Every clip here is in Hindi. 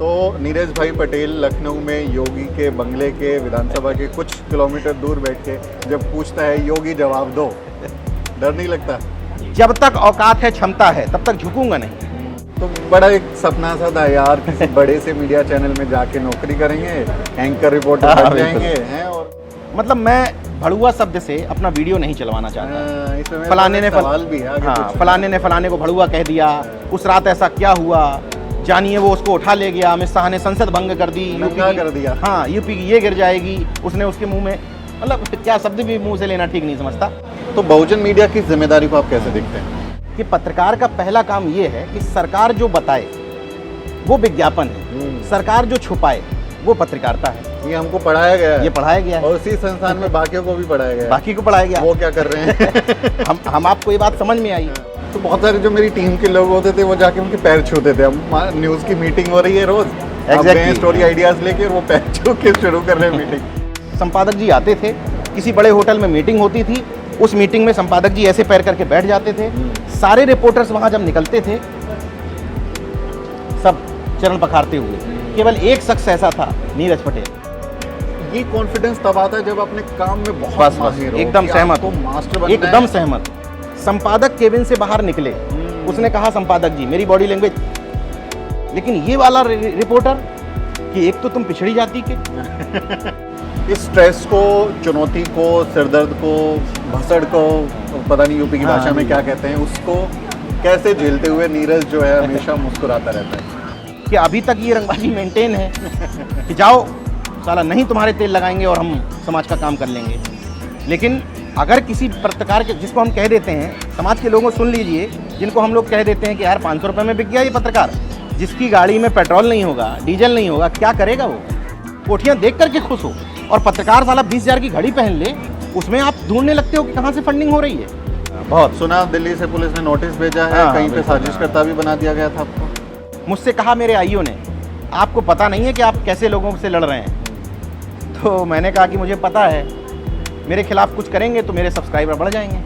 तो नीरज भाई पटेल लखनऊ में योगी के बंगले के विधानसभा के कुछ किलोमीटर दूर बैठ के जब पूछता है योगी जवाब दो, डर नहीं लगता? जब तक औकात है, क्षमता है, तब तक झुकूंगा नहीं। तो बड़ा एक सपना सा था यार, किसी बड़े से मीडिया चैनल में जाके नौकरी करेंगे, एंकर रिपोर्टर बन जाएंगे हैं। और मतलब मैं भड़ुआ शब्द से अपना वीडियो नहीं चलवाना चाहता। फलाने ने सवाल भी है, फलाने ने फलाने को भड़ुआ कह दिया, उस रात ऐसा क्या हुआ, जानिए वो उसको उठा ले गया, अमित शाह ने संसद भंग कर दी, यूपी कर दिया, हाँ यूपी की ये गिर जाएगी, उसने उसके मुंह में, मतलब क्या शब्द भी मुंह से लेना ठीक नहीं समझता। तो बहुजन मीडिया की जिम्मेदारी को आप कैसे देखते हैं? कि पत्रकार का पहला काम ये है कि सरकार जो बताए वो विज्ञापन है, सरकार जो छुपाए वो पत्रकारिता है। ये हमको पढ़ाया गया है, ये पढ़ाया गया है, और उसी संस्थान में बाकियों को भी पढ़ाया गया है। बाकी को पढ़ाया गया, वो क्या कर रहे हैं? हम आपको ये बात समझ में आई। तो बहुत सारे जो मेरी टीम के लोग होते थे वो जाके उनके पैर छूते थे। हम न्यूज़ की मीटिंग हो रही है रोज, Exactly. स्टोरी आइडियाज लेके, और वो पैर छू के शुरू कर रहे हैं मीटिंग। संपादक जी आते थे, किसी बड़े होटल में मीटिंग होती थी, उस मीटिंग में संपादक जी ऐसे पैर करके बैठ जाते थे। सारे रिपोर्टर्स वहां जब निकलते थे सब चरण पखारते हुए, केवल एक शख्स ऐसा था, नीरज पटेल। ये कॉन्फिडेंस तब आता है जब अपने काम में बहुत माहिर हो, एकदम कि सहमत, आपको मास्टर बनना एकदम है। सहमत। संपादक केबिन से बाहर निकले, उसने कहा संपादक जी मेरी बॉडी लैंग्वेज, लेकिन ये वाला रिपोर्टर कि एक तो तुम पिछड़ी जाति के। इस स्ट्रेस को, चुनौती को, सिरदर्द को, भसड़ को, पता नहीं यूपी की भाषा में क्या कहते हैं, उसको कैसे झेलते हुए नीरज जो है हमेशा मुस्कुराता रहता है? कि अभी तक ये रंगबाजी मेंटेन है कि जाओ साला नहीं तुम्हारे तेल लगाएंगे और हम समाज का काम कर लेंगे। लेकिन अगर किसी पत्रकार के, जिसको हम कह देते हैं, समाज के लोगों सुन लीजिए, जिनको हम लोग कह देते हैं कि यार 500 रुपये में बिक गया ये पत्रकार, जिसकी गाड़ी में पेट्रोल नहीं होगा, डीजल नहीं होगा, क्या करेगा वो? कोठियाँ देख करके खुश हो, और पत्रकार साला 20,000 की घड़ी पहन ले, उसमें आप ढूंढने लगते हो कि कहाँ से फंडिंग हो रही है। बहुत सुना दिल्ली से पुलिस ने नोटिस भेजा है, कहीं पे साजिशकर्ता भी बना दिया गया था आपको। मुझसे कहा मेरे आईओ ने, आपको पता नहीं है कि आप कैसे लोगों से लड़ रहे हैं? तो मैंने कहा कि मुझे पता है, मेरे खिलाफ कुछ करेंगे तो मेरे सब्सक्राइबर बढ़ जाएंगे।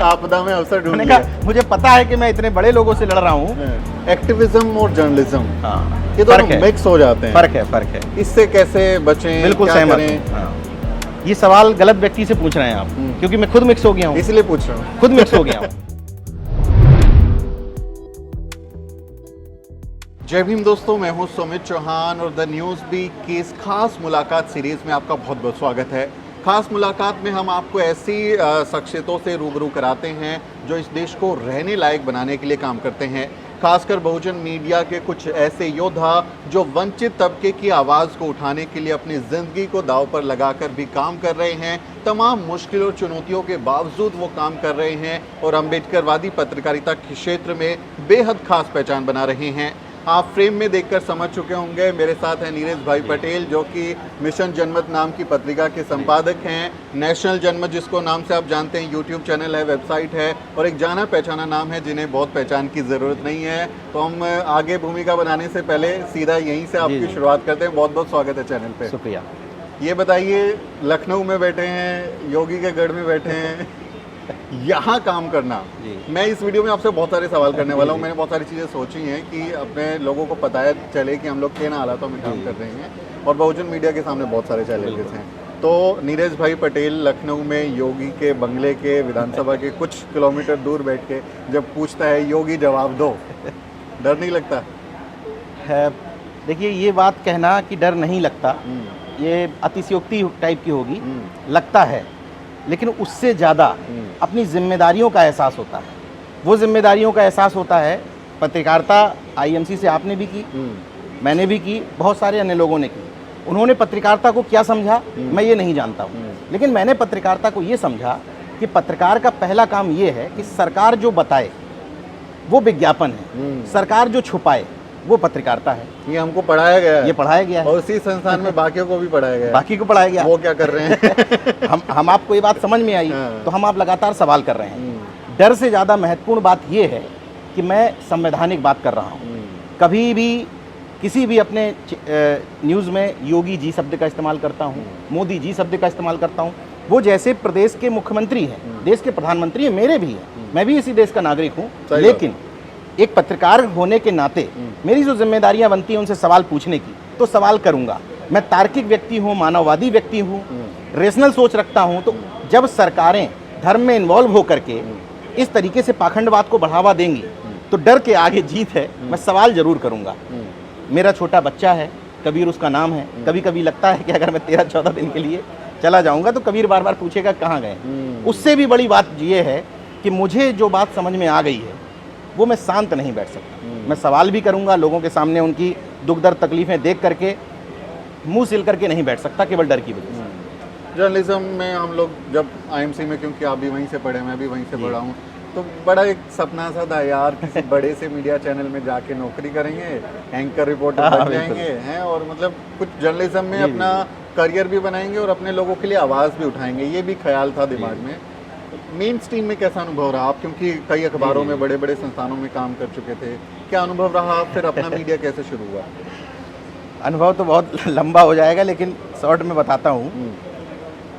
आपदा में अवसर ढूंढ मैंने लिया। कहा मुझे पता है कि मैं इतने बड़े लोगों से लड़ रहा हूँ। एक्टिविज्म और जर्नलिज्म, हाँ, ये दोनों मिक्स हो जाते हैं। फर्क है। इससे कैसे बचें? बिल्कुल सहमत हूँ। ये सवाल गलत व्यक्ति से पूछ रहे हैं आप, क्योंकि मैं खुद मिक्स हो गया हूँ, इसलिए पूछ रहा हूँ। खुद मिक्स हो गया हूँ। जय भीम दोस्तों, मैं हूं सुमित चौहान और द न्यूज़ बीट की इस खास मुलाकात सीरीज़ में आपका बहुत बहुत स्वागत है। खास मुलाकात में हम आपको ऐसी शख्सियतों से रूबरू कराते हैं जो इस देश को रहने लायक बनाने के लिए काम करते हैं। खासकर बहुजन मीडिया के कुछ ऐसे योद्धा जो वंचित तबके की आवाज़ को उठाने के लिए अपनी ज़िंदगी को दांव पर लगाकर भी काम कर रहे हैं। तमाम मुश्किलों चुनौतियों के बावजूद वो काम कर रहे हैं और अम्बेडकरवादी पत्रकारिता के क्षेत्र में बेहद खास पहचान बना रहे हैं। आप फ्रेम में देखकर समझ चुके होंगे, मेरे साथ हैं नीरज भाई पटेल जो कि मिशन जनमत नाम की पत्रिका के संपादक हैं। नेशनल जनमत, जिसको नाम से आप जानते हैं, यूट्यूब चैनल है, वेबसाइट है, और एक जाना पहचाना नाम है जिन्हें बहुत पहचान की ज़रूरत नहीं है। तो हम आगे भूमिका बनाने से पहले सीधा यहीं से आपकी शुरुआत करते हैं। बहुत बहुत स्वागत है चैनल पे। शुक्रिया। ये बताइए, लखनऊ में बैठे हैं, योगी के गढ़ में बैठे हैं, यहाँ काम करना, मैं इस वीडियो में आपसे बहुत सारे सवाल करने वाला हूँ। मैंने बहुत सारी चीज़ें सोची हैं कि अपने लोगों को पता चले कि हम लोग किन हालातों में काम कर रहे हैं, और बहुजन मीडिया के सामने बहुत सारे चैलेंजेस हैं। तो नीरज भाई पटेल लखनऊ में योगी के बंगले के विधानसभा के कुछ किलोमीटर दूर बैठ के जब पूछता है योगी जवाब दो, डर नहीं लगता? देखिए, ये बात कहना कि डर नहीं लगता, ये अतिशयोक्ति टाइप की होगी। लगता है, लेकिन उससे ज़्यादा अपनी जिम्मेदारियों का एहसास होता है। वो जिम्मेदारियों का एहसास होता है, पत्रकारिता आईएमसी से आपने भी की, मैंने भी की, बहुत सारे अन्य लोगों ने की। उन्होंने पत्रकारिता को क्या समझा मैं ये नहीं जानता हूँ, लेकिन मैंने पत्रकारिता को ये समझा कि पत्रकार का पहला काम ये है कि सरकार जो बताए वो विज्ञापन है, सरकार जो छुपाए वो पत्रकारिता है। ये हमको पढ़ाया गया है, ये पढ़ाया गया है, और उसी संस्थान में बाकियों को भी पढ़ाया गया है। बाकी को पढ़ाया गया। वो क्या कर रहे हैं? हम आपको ये बात समझ में आई तो हम आप लगातार सवाल कर रहे हैं। डर से ज़्यादा महत्वपूर्ण बात ये है कि मैं संवैधानिक बात कर रहा हूँ। कभी भी किसी भी अपने न्यूज़ में योगी जी शब्द का इस्तेमाल करता हूँ, मोदी जी शब्द का इस्तेमाल करता हूँ। वो जैसे प्रदेश के मुख्यमंत्री हैं, देश के प्रधानमंत्री हैं, मेरे भी हैं, मैं भी इसी देश का नागरिक हूँ, लेकिन एक पत्रकार होने के नाते मेरी जो जिम्मेदारियां बनती हैं उनसे सवाल पूछने की, तो सवाल करूंगा। मैं तार्किक व्यक्ति हूं, मानववादी व्यक्ति हूं, रेशनल सोच रखता हूं। तो जब सरकारें धर्म में इन्वॉल्व होकर के इस तरीके से पाखंडवाद को बढ़ावा देंगी तो डर के आगे जीत है। मैं सवाल जरूर करूंगा। मेरा छोटा बच्चा है, कबीर उसका नाम है। कभी कभी लगता है कि अगर मैं 13-14 दिन के लिए चला जाऊंगा तो कबीर बार बार पूछेगा कहाँ गए। उससे भी बड़ी बात ये है कि मुझे जो बात समझ में आ गई है वो मैं शांत नहीं बैठ सकता। मैं सवाल भी करूंगा, लोगों के सामने उनकी दुख दर्द तकलीफें देख करके मुंह सिल करके नहीं बैठ सकता केवल डर की वजह से। जर्नलिज्म में हम लोग जब आईएमसी में, क्योंकि आप भी वहीं से पढ़े, मैं भी वहीं से पढ़ा हूँ, तो बड़ा एक सपना सा था यार, किसी बड़े से मीडिया चैनल में जाके नौकरी करेंगे, एंकर रिपोर्टर बन जाएंगे हैं, और मतलब कुछ जर्नलिज्म में अपना करियर भी बनाएंगे और अपने लोगों के लिए आवाज़ भी उठाएंगे। ये भी ख्याल था दिमाग में। मेन स्ट्रीम में कैसा अनुभव रहा आप, क्योंकि कई अखबारों में, बड़े बड़े संस्थानों में काम कर चुके थे, क्या अनुभव रहा? फिर अपना मीडिया कैसे शुरू हुआ? अनुभव तो बहुत लंबा हो जाएगा, लेकिन शॉर्ट में बताता हूँ।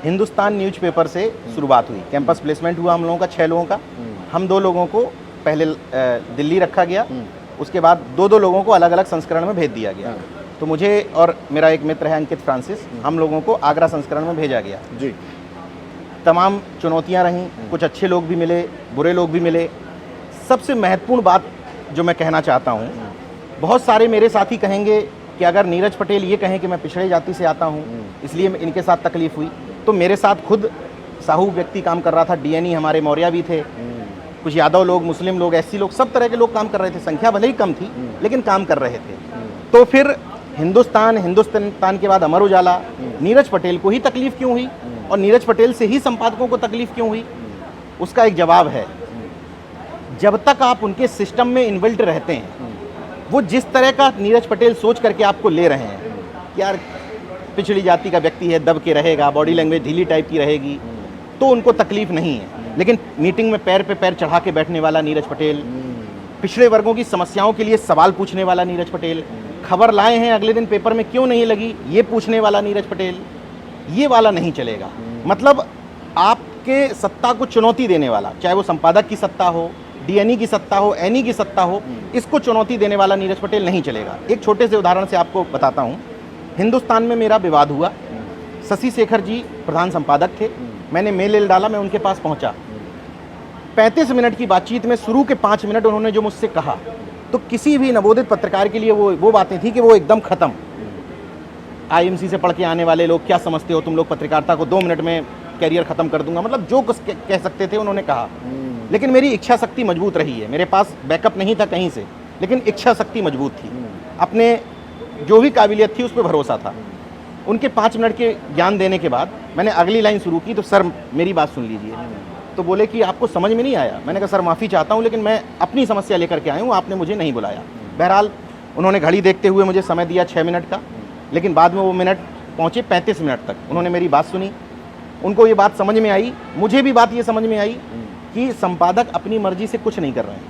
हिंदुस्तान न्यूज़पेपर से शुरुआत हुई, कैंपस प्लेसमेंट हुआ हम लोगों का 6 लोगों का। हम 2 लोगों को पहले दिल्ली रखा गया, उसके बाद 2 लोगों को अलग अलग संस्करण में भेज दिया गया। तो मुझे और मेरा एक मित्र है अंकित फ्रांसिस, हम लोगों को आगरा संस्करण में भेजा गया जी। तमाम चुनौतियां रहीं, कुछ अच्छे लोग भी मिले, बुरे लोग भी मिले। सबसे महत्वपूर्ण बात जो मैं कहना चाहता हूँ, बहुत सारे मेरे साथी कहेंगे कि अगर नीरज पटेल ये कहें कि मैं पिछड़े जाति से आता हूँ इसलिए इनके साथ तकलीफ हुई, तो मेरे साथ खुद साहू व्यक्ति काम कर रहा था, डीएनई हमारे मौर्या भी थे, कुछ यादव लोग, मुस्लिम लोग, एससी लोग, सब तरह के लोग काम कर रहे थे। संख्या भले ही कम थी लेकिन काम कर रहे थे। तो फिर हिंदुस्तान के बाद अमर उजाला, नीरज पटेल को ही तकलीफ क्यों हुई और नीरज पटेल से ही संपादकों को तकलीफ क्यों हुई? उसका एक जवाब है, जब तक आप उनके सिस्टम में इन्वॉल्व रहते हैं, वो जिस तरह का नीरज पटेल सोच करके आपको ले रहे हैं कि यार पिछड़ी जाति का व्यक्ति है, दब के रहेगा, बॉडी लैंग्वेज ढीली टाइप की रहेगी, तो उनको तकलीफ नहीं है। लेकिन मीटिंग में पैर पे पैर चढ़ा के बैठने वाला नीरज पटेल, पिछड़े वर्गों की समस्याओं के लिए सवाल पूछने वाला नीरज पटेल, खबर लाए हैं अगले दिन पेपर में क्यों नहीं लगी ये पूछने वाला नीरज पटेल, ये वाला नहीं चलेगा। मतलब आपके सत्ता को चुनौती देने वाला, चाहे वो संपादक की सत्ता हो, डीएनई की सत्ता हो, एनई की सत्ता हो, इसको चुनौती देने वाला नीरज पटेल नहीं चलेगा। एक छोटे से उदाहरण से आपको बताता हूँ। हिंदुस्तान में मेरा विवाद हुआ, शशि शेखर जी प्रधान संपादक थे, मैंने मेल डाला, मैं उनके पास पहुंचा। 35 मिनट की बातचीत में शुरू के 5 मिनट उन्होंने जो मुझसे कहा, तो किसी भी नवोदित पत्रकार के लिए वो बातें थी कि वो एकदम ख़त्म। आईएमसी से पढ़ के आने वाले लोग क्या समझते हो तुम लोग पत्रकारिता को, 2 मिनट में कैरियर ख़त्म कर दूंगा, मतलब जो कुछ कह सकते थे उन्होंने कहा। लेकिन मेरी इच्छा शक्ति मजबूत रही है, मेरे पास बैकअप नहीं था कहीं से, लेकिन इच्छा शक्ति मजबूत थी, अपने जो भी काबिलियत थी उस पर भरोसा था। उनके 5 मिनट के ज्ञान देने के बाद मैंने अगली लाइन शुरू की, तो सर मेरी बात सुन लीजिए। तो बोले कि आपको समझ में नहीं आया। मैंने कहा सर माफ़ी चाहता हूँ, लेकिन मैं अपनी समस्या लेकर के आया हूँ, आपने मुझे नहीं बुलाया। बहरहाल उन्होंने घड़ी देखते हुए मुझे समय दिया 6 मिनट का, लेकिन बाद में वो मिनट पहुँचे 35 मिनट तक। उन्होंने मेरी बात सुनी, उनको ये बात समझ में आई, मुझे भी बात ये समझ में आई कि संपादक अपनी मर्जी से कुछ नहीं कर रहे हैं।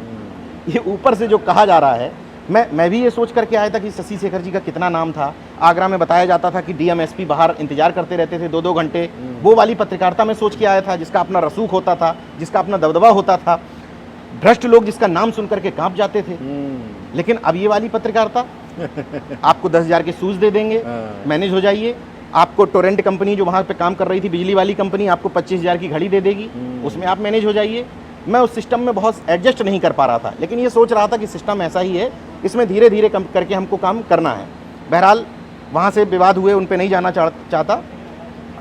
ये ऊपर से जो कहा जा रहा है, मैं भी ये सोच करके आया था कि शशि शेखर जी का कितना नाम था। आगरा में बताया जाता था कि डीएमएसपी बाहर इंतजार करते रहते थे 2-2 घंटे। वो वाली पत्रकारिता में सोच के आया था जिसका अपना रसूख होता था, जिसका अपना दबदबा होता था, भ्रष्ट लोग जिसका नाम सुन करके कांप जाते थे। लेकिन अब ये वाली पत्रकारिता, आपको 10,000 के शूज दे देंगे, मैनेज हो जाइए। आपको टोरेंट कंपनी जो वहाँ पे काम कर रही थी, बिजली वाली कंपनी, आपको 25,000 की घड़ी दे देगी, उसमें आप मैनेज हो जाइए। मैं उस सिस्टम में बहुत एडजस्ट नहीं कर पा रहा था, लेकिन ये सोच रहा था कि सिस्टम ऐसा ही है, इसमें धीरे धीरे कम करके हमको काम करना है। बहरहाल वहाँ से विवाद हुए, उन पे नहीं जाना चाहता।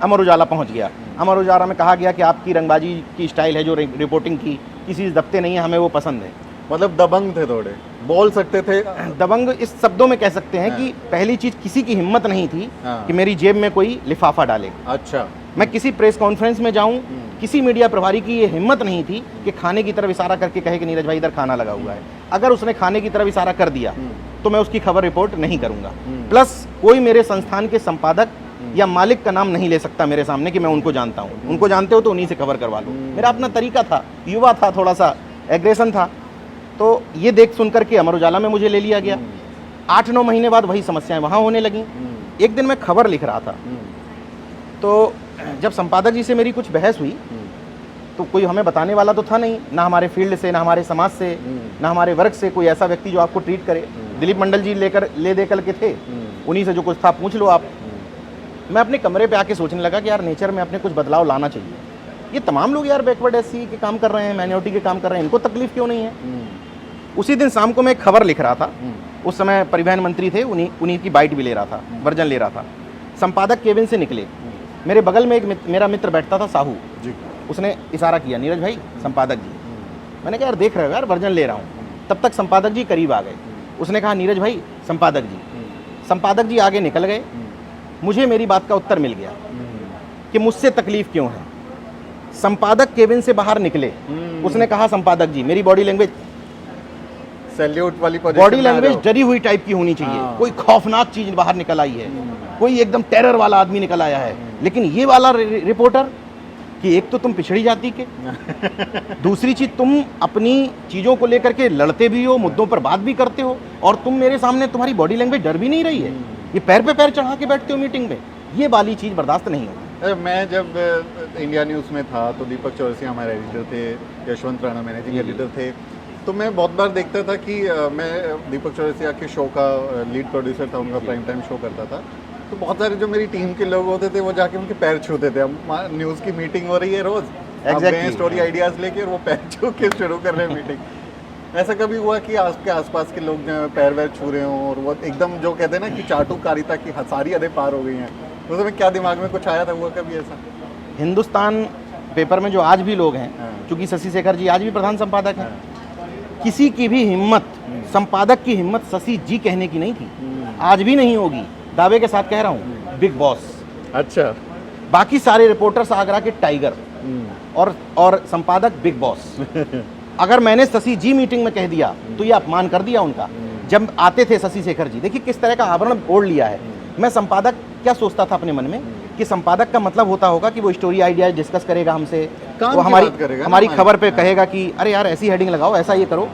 अमर उजाला पहुँच गया। अमर उजाला में कहा गया कि आपकी रंगबाजी की स्टाइल है जो रिपोर्टिंग की, किसी दबते नहीं है, हमें वो पसंद है। मतलब दबंग थे, थोड़े बोल सकते थे। दबंग इस शब्दों में कह सकते हैं कि पहली चीज़, किसी की हिम्मत नहीं थी कि मेरी जेब में कोई लिफाफा डाले। अच्छा। मैं किसी प्रेस कॉन्फ्रेंस में जाऊं, किसी मीडिया प्रभारी की ये हिम्मत नहीं थी कि खाने की तरफ इशारा करके कहे कि नीरज भाई इधर खाना लगा हुआ है। अगर उसने खाने की तरफ इशारा कर दिया तो मैं उसकी खबर रिपोर्ट नहीं करूंगा। प्लस कोई मेरे संस्थान के संपादक या मालिक का नाम नहीं ले सकता मेरे सामने कि मैं उनको जानता हूँ। उनको जानते हो तो उन्हीं से खबर करवा लो। मेरा अपना तरीका था, युवा था, थोड़ा सा एग्रेशन था। तो ये देख सुन करके अमर उजाला में मुझे ले लिया गया। 8-9 महीने बाद वही समस्याएं वहाँ होने लगी। एक दिन मैं खबर लिख रहा था, तो जब संपादक जी से मेरी कुछ बहस हुई तो कोई हमें बताने वाला तो था नहीं, ना हमारे फील्ड से, ना हमारे समाज से, ना हमारे वर्ग से कोई ऐसा व्यक्ति जो आपको ट्रीट करे। दिलीप मंडल जी ले दे के थे, उन्हीं से जो कुछ था पूछ लो आप। मैं अपने कमरे पे आके सोचने लगा कि यार नेचर में अपने कुछ बदलाव लाना चाहिए। ये तमाम लोग यार बैकवर्ड एससी के काम कर रहे हैं, माइनॉरिटी के काम कर रहे हैं, इनको तकलीफ क्यों नहीं है। उसी दिन शाम को मैं एक खबर लिख रहा था, उस समय परिवहन मंत्री थे, उन्हीं की बाइट भी ले रहा था, वर्जन ले रहा था। संपादक केबिन से निकले, मेरे बगल में एक मेरा मित्र बैठता था, साहू जी, उसने इशारा किया, नीरज भाई संपादक जी। मैंने कहा यार देख रहे हो यार वर्जन ले रहा हूँ। तब तक संपादक जी करीब आ गए, उसने कहा नीरज भाई संपादक जी। संपादक जी आगे निकल गए, मुझे मेरी बात का उत्तर मिल गया कि मुझसे तकलीफ क्यों है। संपादक केबिन से बाहर निकले, उसने कहा संपादक जी, मेरी बॉडी लैंग्वेज, सैल्यूट वाली बॉडी लैंग्वेज डरी हुई टाइप की होनी चाहिए, कोई खौफनाक चीज बाहर निकल आई है, कोई एकदम टेरर वाला आदमी निकल आया है। लेकिन ये वाला रिपोर्टर कि एक तो तुम पिछड़ी जाति के, दूसरी चीज तुम अपनी चीजों को लेकर के लड़ते भी हो, मुद्दों पर बात भी करते हो, और तुम मेरे सामने तुम्हारी बॉडी लैंग्वेज डर भी नहीं रही है, ये पैर पे पैर चढ़ा के बैठते हो मीटिंग में, ये वाली चीज बर्दाश्त नहीं होगी। मैं जब इंडिया न्यूज़ में था तो दीपक चौरसिया हमारे एडिटर थे, यशवंत राणा मैनेजिंग एडिटर थे, तो मैं बहुत बार देखता था कि मैं दीपक चौरसिया के शो का लीड प्रोड्यूसर था, उनका प्राइम टाइम शो करता था, तो बहुत सारे जो मेरी टीम के लोग होते थे वो जाके उनके पैर छूते थे। हम न्यूज़ की मीटिंग हो रही है रोज़, exactly. स्टोरी आइडियाज़ लेके और वो पैर छू के शुरू कर रहे हैं मीटिंग। ऐसा कभी हुआ कि आपके आसपास के लोग जो पैर वैर छू रहे हों और वो एकदम जो कहते हैं ना कि चाटुकारिता की सारी हदें पार हो गई हैं, उस समय क्या दिमाग में कुछ आया था, हुआ कभी ऐसा? हिंदुस्तान पेपर में जो आज भी लोग हैं, चूंकि शशि शेखर जी आज भी प्रधान संपादक हैं, किसी की भी हिम्मत, संपादक की हिम्मत शशि जी कहने की नहीं थी, आज भी नहीं होगी, दावे के साथ कह रहा हूँ, बिग बॉस। अच्छा, बाकी सारे रिपोर्टर्स आगरा के टाइगर और संपादक बिग बॉस। अगर मैंने शशि जी मीटिंग में कह दिया तो ये अपमान कर दिया उनका। जब आते थे शशि शेखर जी, देखिए किस तरह का आवरण ओढ़ लिया है। मैं संपादक क्या सोचता था अपने मन में कि संपादक का मतलब होता होगा कि वो स्टोरी आइडिया डिस्कस करेगा हमसे, वो हमारी खबर पे कहेगा कि अरे यार ऐसी हेडिंग लगाओ, ऐसा ये करो।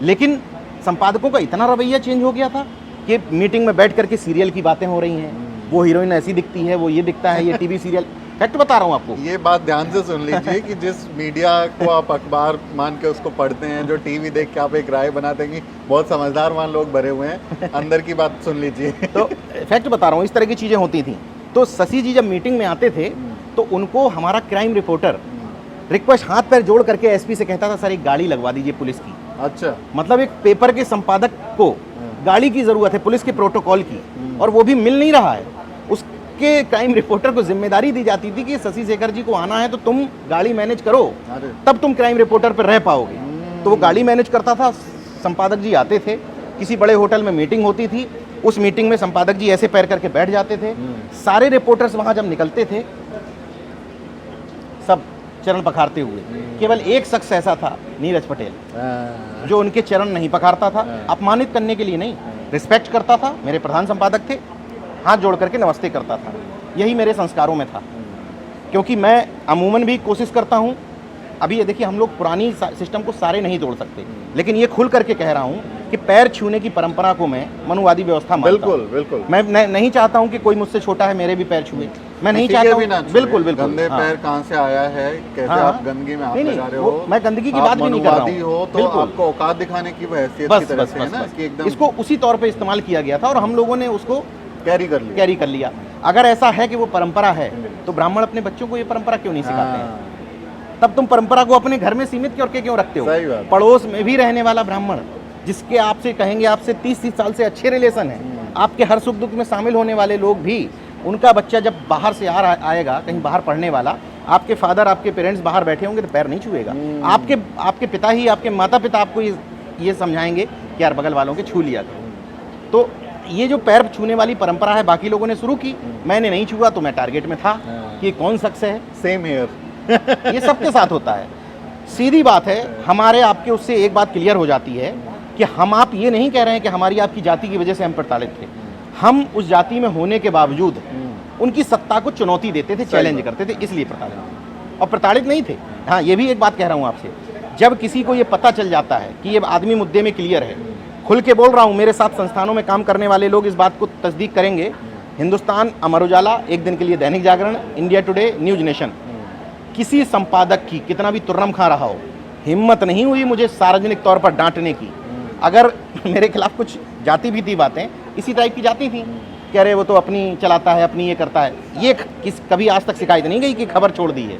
लेकिन संपादकों का इतना रवैया चेंज हो गया था कि मीटिंग में बैठ करके सीरियल की बातें हो रही हैं, वो हीरोइन ऐसी दिखती है, वो ये दिखता है, ये टीवी सीरियल। फैक्ट बता रहा हूँ आपको। ये बात ध्यान से सुन लीजिए कि जिस मीडिया को आप अखबार मान के उसको पढ़ते हैं, जो टीवी देख के आप एक राय बनाते हैं कि बहुत समझदार वहाँ लोग भरे हुए हैं, अंदर की बात सुन लीजिए। तो फैक्ट बता रहा हूँ, इस तरह की चीज़ें होती थी। तो शशि जी जब मीटिंग में आते थे तो उनको हमारा क्राइम रिपोर्टर रिक्वेस्ट हाथ पैर जोड़ करके एसपी से कहता था, सर एक गाड़ी लगवा दीजिए पुलिस की। अच्छा, मतलब एक पेपर के संपादक को गाड़ी की ज़रूरत है पुलिस के प्रोटोकॉल की, और वो भी मिल नहीं रहा है। उसके क्राइम रिपोर्टर को जिम्मेदारी दी जाती थी कि शशि शेखर जी को आना है तो तुम गाड़ी मैनेज करो, तब तुम क्राइम रिपोर्टर पर रह पाओगे। तो वो गाड़ी मैनेज करता था, संपादक जी आते थे, किसी बड़े होटल में मीटिंग होती थी, उस मीटिंग में संपादक जी ऐसे पैर करके बैठ जाते थे। सारे रिपोर्टर्स वहां जब निकलते थे सब चरण पखारते हुए, केवल एक शख्स ऐसा था, नीरज पटेल, जो उनके चरण नहीं पखारता था, अपमानित करने के लिए नहीं, रिस्पेक्ट करता था। मेरे प्रधान संपादक थे, हाथ जोड़ करके नमस्ते करता था। यही मेरे संस्कारों में था, क्योंकि मैं अमूमन भी कोशिश करता हूँ। अभी ये देखिए, हम लोग पुरानी सिस्टम को सारे नहीं तोड़ सकते, लेकिन ये खुल करके कह रहा हूँ कि पैर छूने की परंपरा को मैं मनुवादी व्यवस्था मानता हूँ। बिल्कुल बिल्कुल। मैं नहीं चाहता हूँ कि कोई मुझसे छोटा है मेरे भी पैर छुए, मैं नहीं चाहता हूँ। बिल्कुल बिल्कुल। गंदे पैर कहाँ से आया है, कैसे आप गंदगी में हाथ लगा रहे हो, मैं गंदगी की बात भी नहीं कर रहा हूँ। तो आपको औकात दिखाने की हैसियत की तरह से है ना कि एकदम इसको उसी तौर पे इस्तेमाल किया गया था और हम लोगों ने उसको कैरी कर लिया। अगर ऐसा है कि वो परंपरा है तो ब्राह्मण अपने बच्चों को ये परंपरा क्यों नहीं सिखाते हैं? तब तुम परंपरा को अपने घर में सीमित करके क्यों रखते हो? पड़ोस में भी रहने वाला ब्राह्मण, जिसके आपसे कहेंगे आपसे 30 साल से अच्छे रिलेशन है, आपके हर सुख दुख में शामिल होने वाले लोग भी, उनका बच्चा जब बाहर से आएगा कहीं बाहर पढ़ने वाला, आपके फादर आपके पेरेंट्स बाहर बैठे होंगे तो पैर नहीं छुएगा। आपके पिता ही, आपके माता पिता आपको ये समझाएंगे कि यार बगल वालों के छू लिया करो। तो ये जो पैर छूने वाली परंपरा है बाकी लोगों ने शुरू की, मैंने नहीं छुआ तो मैं टारगेट में था कि कौन शख्स है। Same here. ये सबके साथ होता है। सीधी बात है, हमारे आपके उससे एक बात क्लियर हो जाती है कि हम आप ये नहीं कह रहे हैं कि हमारी आपकी जाति की वजह से हम प्रताड़ित थे। हम उस जाति में होने के बावजूद उनकी सत्ता को चुनौती देते थे, चैलेंज करते थे, इसलिए प्रताड़ित थे और प्रताड़ित नहीं थे। हाँ, ये भी एक बात कह रहा हूँ आपसे, जब किसी को ये पता चल जाता है कि ये आदमी मुद्दे में क्लियर है, खुल के बोल रहा हूँ, मेरे साथ संस्थानों में काम करने वाले लोग इस बात को तस्दीक करेंगे, हिंदुस्तान, अमर उजाला, एक दिन के लिए Dainik Jagran, India today, news nation, किसी संपादक की कितना भी तुर्रम खा रहा हो, हिम्मत नहीं हुई मुझे सार्वजनिक तौर पर डांटने की। अगर मेरे खिलाफ कुछ जाती भी थी बातें, इसी टाइप की जाती थी कि अरे वो तो अपनी चलाता है, अपनी ये करता है, ये कभी आज तक शिकायत नहीं गई कि खबर छोड़ दी है।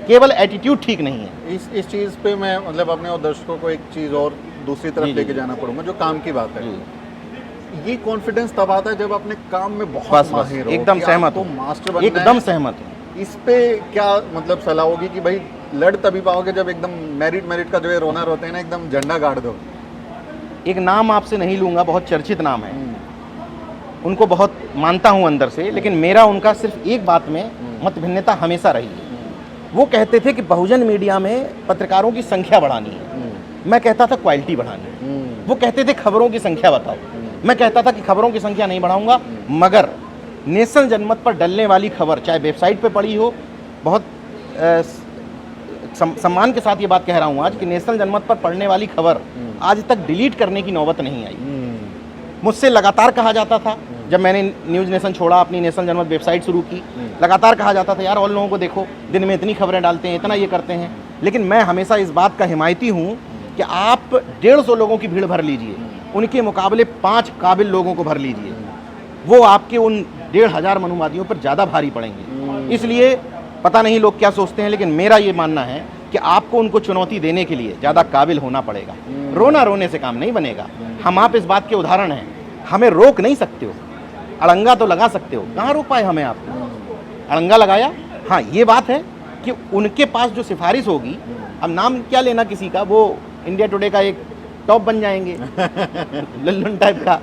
केवल एटीट्यूड ठीक नहीं है। इस चीज़ पे मैं मतलब अपने और दर्शकों को एक चीज़ और दूसरी तरफ जी, लेके जी। जाना पड़ूंगा, जो काम की बात है। जी। ये कॉन्फिडेंस तब आता है जब अपने काम में बहुत बस बस माहिर हो, एकदम कि सहमत आपको हूँ, मास्टर बनना एकदम है। सहमत हूँ। इस पे क्या मतलब सलाह होगी कि भाई लड़ तभी पाओगे जब एकदम मेरिट का जो है रोनर होते हैं ना, एकदम झंडा गाड़ दो। एक नाम आपसे नहीं लूँगा, बहुत चर्चित नाम है, उनको बहुत मानता हूँ अंदर से, लेकिन मेरा उनका सिर्फ एक बात में मत भिन्नता हमेशा रही है। वो कहते थे कि बहुजन मीडिया में पत्रकारों की संख्या बढ़ानी है, मैं कहता था क्वालिटी बढ़ानी है। वो कहते थे खबरों की संख्या बताओ, मैं कहता था कि खबरों की संख्या नहीं बढ़ाऊंगा, मगर नेशनल जनमत पर डलने वाली खबर, चाहे वेबसाइट पे पड़ी हो, बहुत सम्मान के साथ ये बात कह रहा हूँ आज कि नेशनल जनमत पर पढ़ने वाली खबर आज तक डिलीट करने की नौबत नहीं आई। मुझसे लगातार कहा जाता था, जब मैंने न्यूज़ नेशन छोड़ा, अपनी नेशनल जनमत वेबसाइट शुरू की, लगातार कहा जाता था यार और लोगों को देखो, दिन में इतनी खबरें डालते हैं, इतना ये करते हैं। लेकिन मैं हमेशा इस बात का हिमायती हूँ कि आप 150 लोगों की भीड़ भर लीजिए, उनके मुकाबले 5 काबिल लोगों को भर लीजिए, वो आपके उन 1,500 मनुवादियों पर ज़्यादा भारी पड़ेंगे। इसलिए पता नहीं लोग क्या सोचते हैं, लेकिन मेरा ये मानना है कि आपको उनको चुनौती देने के लिए ज़्यादा काबिल होना पड़ेगा। रोना रोने से काम नहीं बनेगा। हम आप इस बात के उदाहरण हैं, हमें रोक नहीं सकते हो, अड़ंगा तो लगा सकते हो, कहाँ रोक पाए हमें आपको? अड़ंगा लगाया। हाँ, ये बात है कि उनके पास जो सिफारिश होगी, अब नाम क्या लेना किसी का, वो इंडिया टुडे का एक टॉप बन जाएंगे लल्लन टाइप का।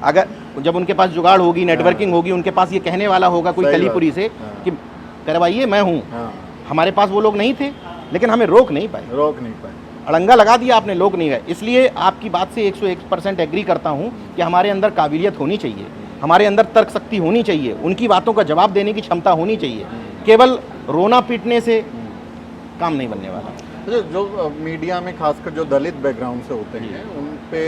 अगर जब उनके पास जुगाड़ होगी, नेटवर्किंग होगी, उनके पास ये कहने वाला होगा कोई सही कलीपुरी से कि करवाइए, मैं हूँ। हमारे पास वो लोग नहीं थे, लेकिन हमें रोक नहीं पाए। अड़ंगा लगा दिया आपने, लोग नहीं गए। इसलिए आपकी बात से 101% एग्री करता हूँ कि हमारे अंदर काबिलियत होनी चाहिए, हमारे अंदर तर्क शक्ति होनी चाहिए, उनकी बातों का जवाब देने की क्षमता होनी चाहिए। केवल रोना पीटने से काम नहीं बनने वाला। जो मीडिया में खासकर जो दलित बैकग्राउंड से होते हैं, उन पे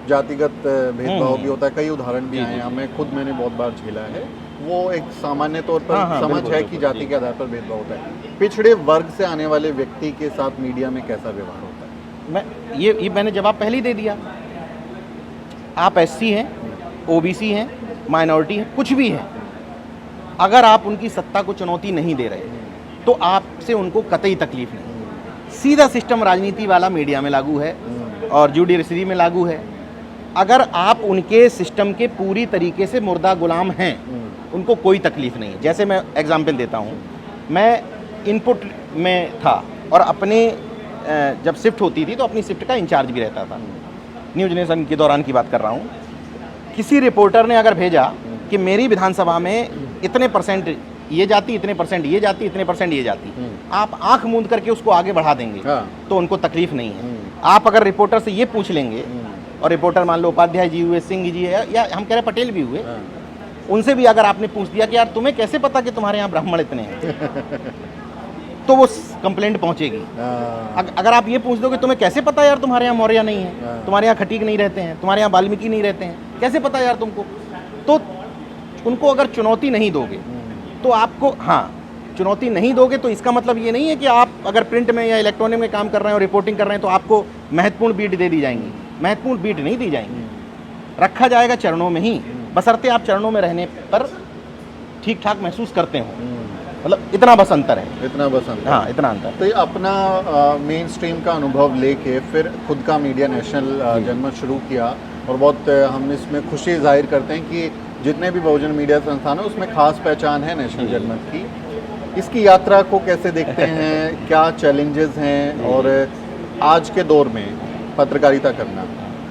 जातिगत भेदभाव भी होता है। कई उदाहरण भी आए हैं, मैंने बहुत बार झेला है। वो एक सामान्य तौर पर समझ है कि जाति के आधार पर भेदभाव होता है। पिछड़े वर्ग से आने वाले व्यक्ति के साथ मीडिया में कैसा व्यवहार होता है? ये मैंने जवाब पहले ही दे दिया। आप एससी हैं, ओबीसी हैं, माइनॉरिटी हैं, कुछ भी हैं, अगर आप उनकी सत्ता को चुनौती नहीं दे रहे तो आपसे उनको कतई तकलीफ नहीं। सीधा सिस्टम राजनीति वाला मीडिया में लागू है और जुडिशरी में लागू है। अगर आप उनके सिस्टम के पूरी तरीके से मुर्दा गुलाम हैं, उनको कोई तकलीफ नहीं है। जैसे मैं एग्जाम्पल देता हूँ, मैं इनपुट में था और अपने जब शिफ्ट होती थी तो अपनी शिफ्ट का इंचार्ज भी रहता था। न्यूज़ नेशन के दौरान की बात कर रहा हूँ। किसी रिपोर्टर ने अगर भेजा कि मेरी विधानसभा में इतने परसेंट ये जाति, इतने परसेंट ये जाति, इतने परसेंट ये जाति, आप आंख मूंद करके उसको आगे बढ़ा देंगे तो उनको तकलीफ नहीं है। आप अगर रिपोर्टर से ये पूछ लेंगे, और रिपोर्टर मान लो उपाध्याय जी हुए, सिंह जी है, या हम कह रहे पटेल भी हुए, उनसे भी अगर आपने पूछ दिया कि यार तुम्हें कैसे पता कि तुम्हारे यहाँ ब्राह्मण इतने हैं, तो वो कंप्लेंट पहुंचेगी। अगर आप ये पूछ दो कि तुम्हें कैसे पता यार तुम्हारे यहाँ मौर्य नहीं है, तुम्हारे यहाँ खटीक नहीं रहते हैं, तुम्हारे यहाँ वाल्मीकि नहीं रहते हैं, कैसे पता यार तुमको, तो उनको अगर चुनौती नहीं दोगे तो आपको, हाँ चुनौती नहीं दोगे तो इसका मतलब ये नहीं है कि आप अगर प्रिंट में या इलेक्ट्रॉनिक में काम कर रहे हैं और रिपोर्टिंग कर रहे हैं तो आपको महत्वपूर्ण बीट दे दी जाएंगी। महत्वपूर्ण बीट नहीं दी जाएंगी, रखा जाएगा चरणों में ही, बशर्ते आप चरणों में रहने पर ठीक ठाक महसूस करते हो। मतलब इतना बस अंतर है, इतना बस अंतर। हाँ, इतना अंतर। तो ये अपना मेन स्ट्रीम का अनुभव लेके फिर खुद का मीडिया नेशनल जनमत शुरू किया, और बहुत हम इसमें खुशी जाहिर करते हैं कि जितने भी बहुजन मीडिया संस्थान है उसमें खास पहचान है नेशनल जनमत की। इसकी यात्रा को कैसे देखते हैं, क्या चैलेंजेस हैं, और आज के दौर में पत्रकारिता करना,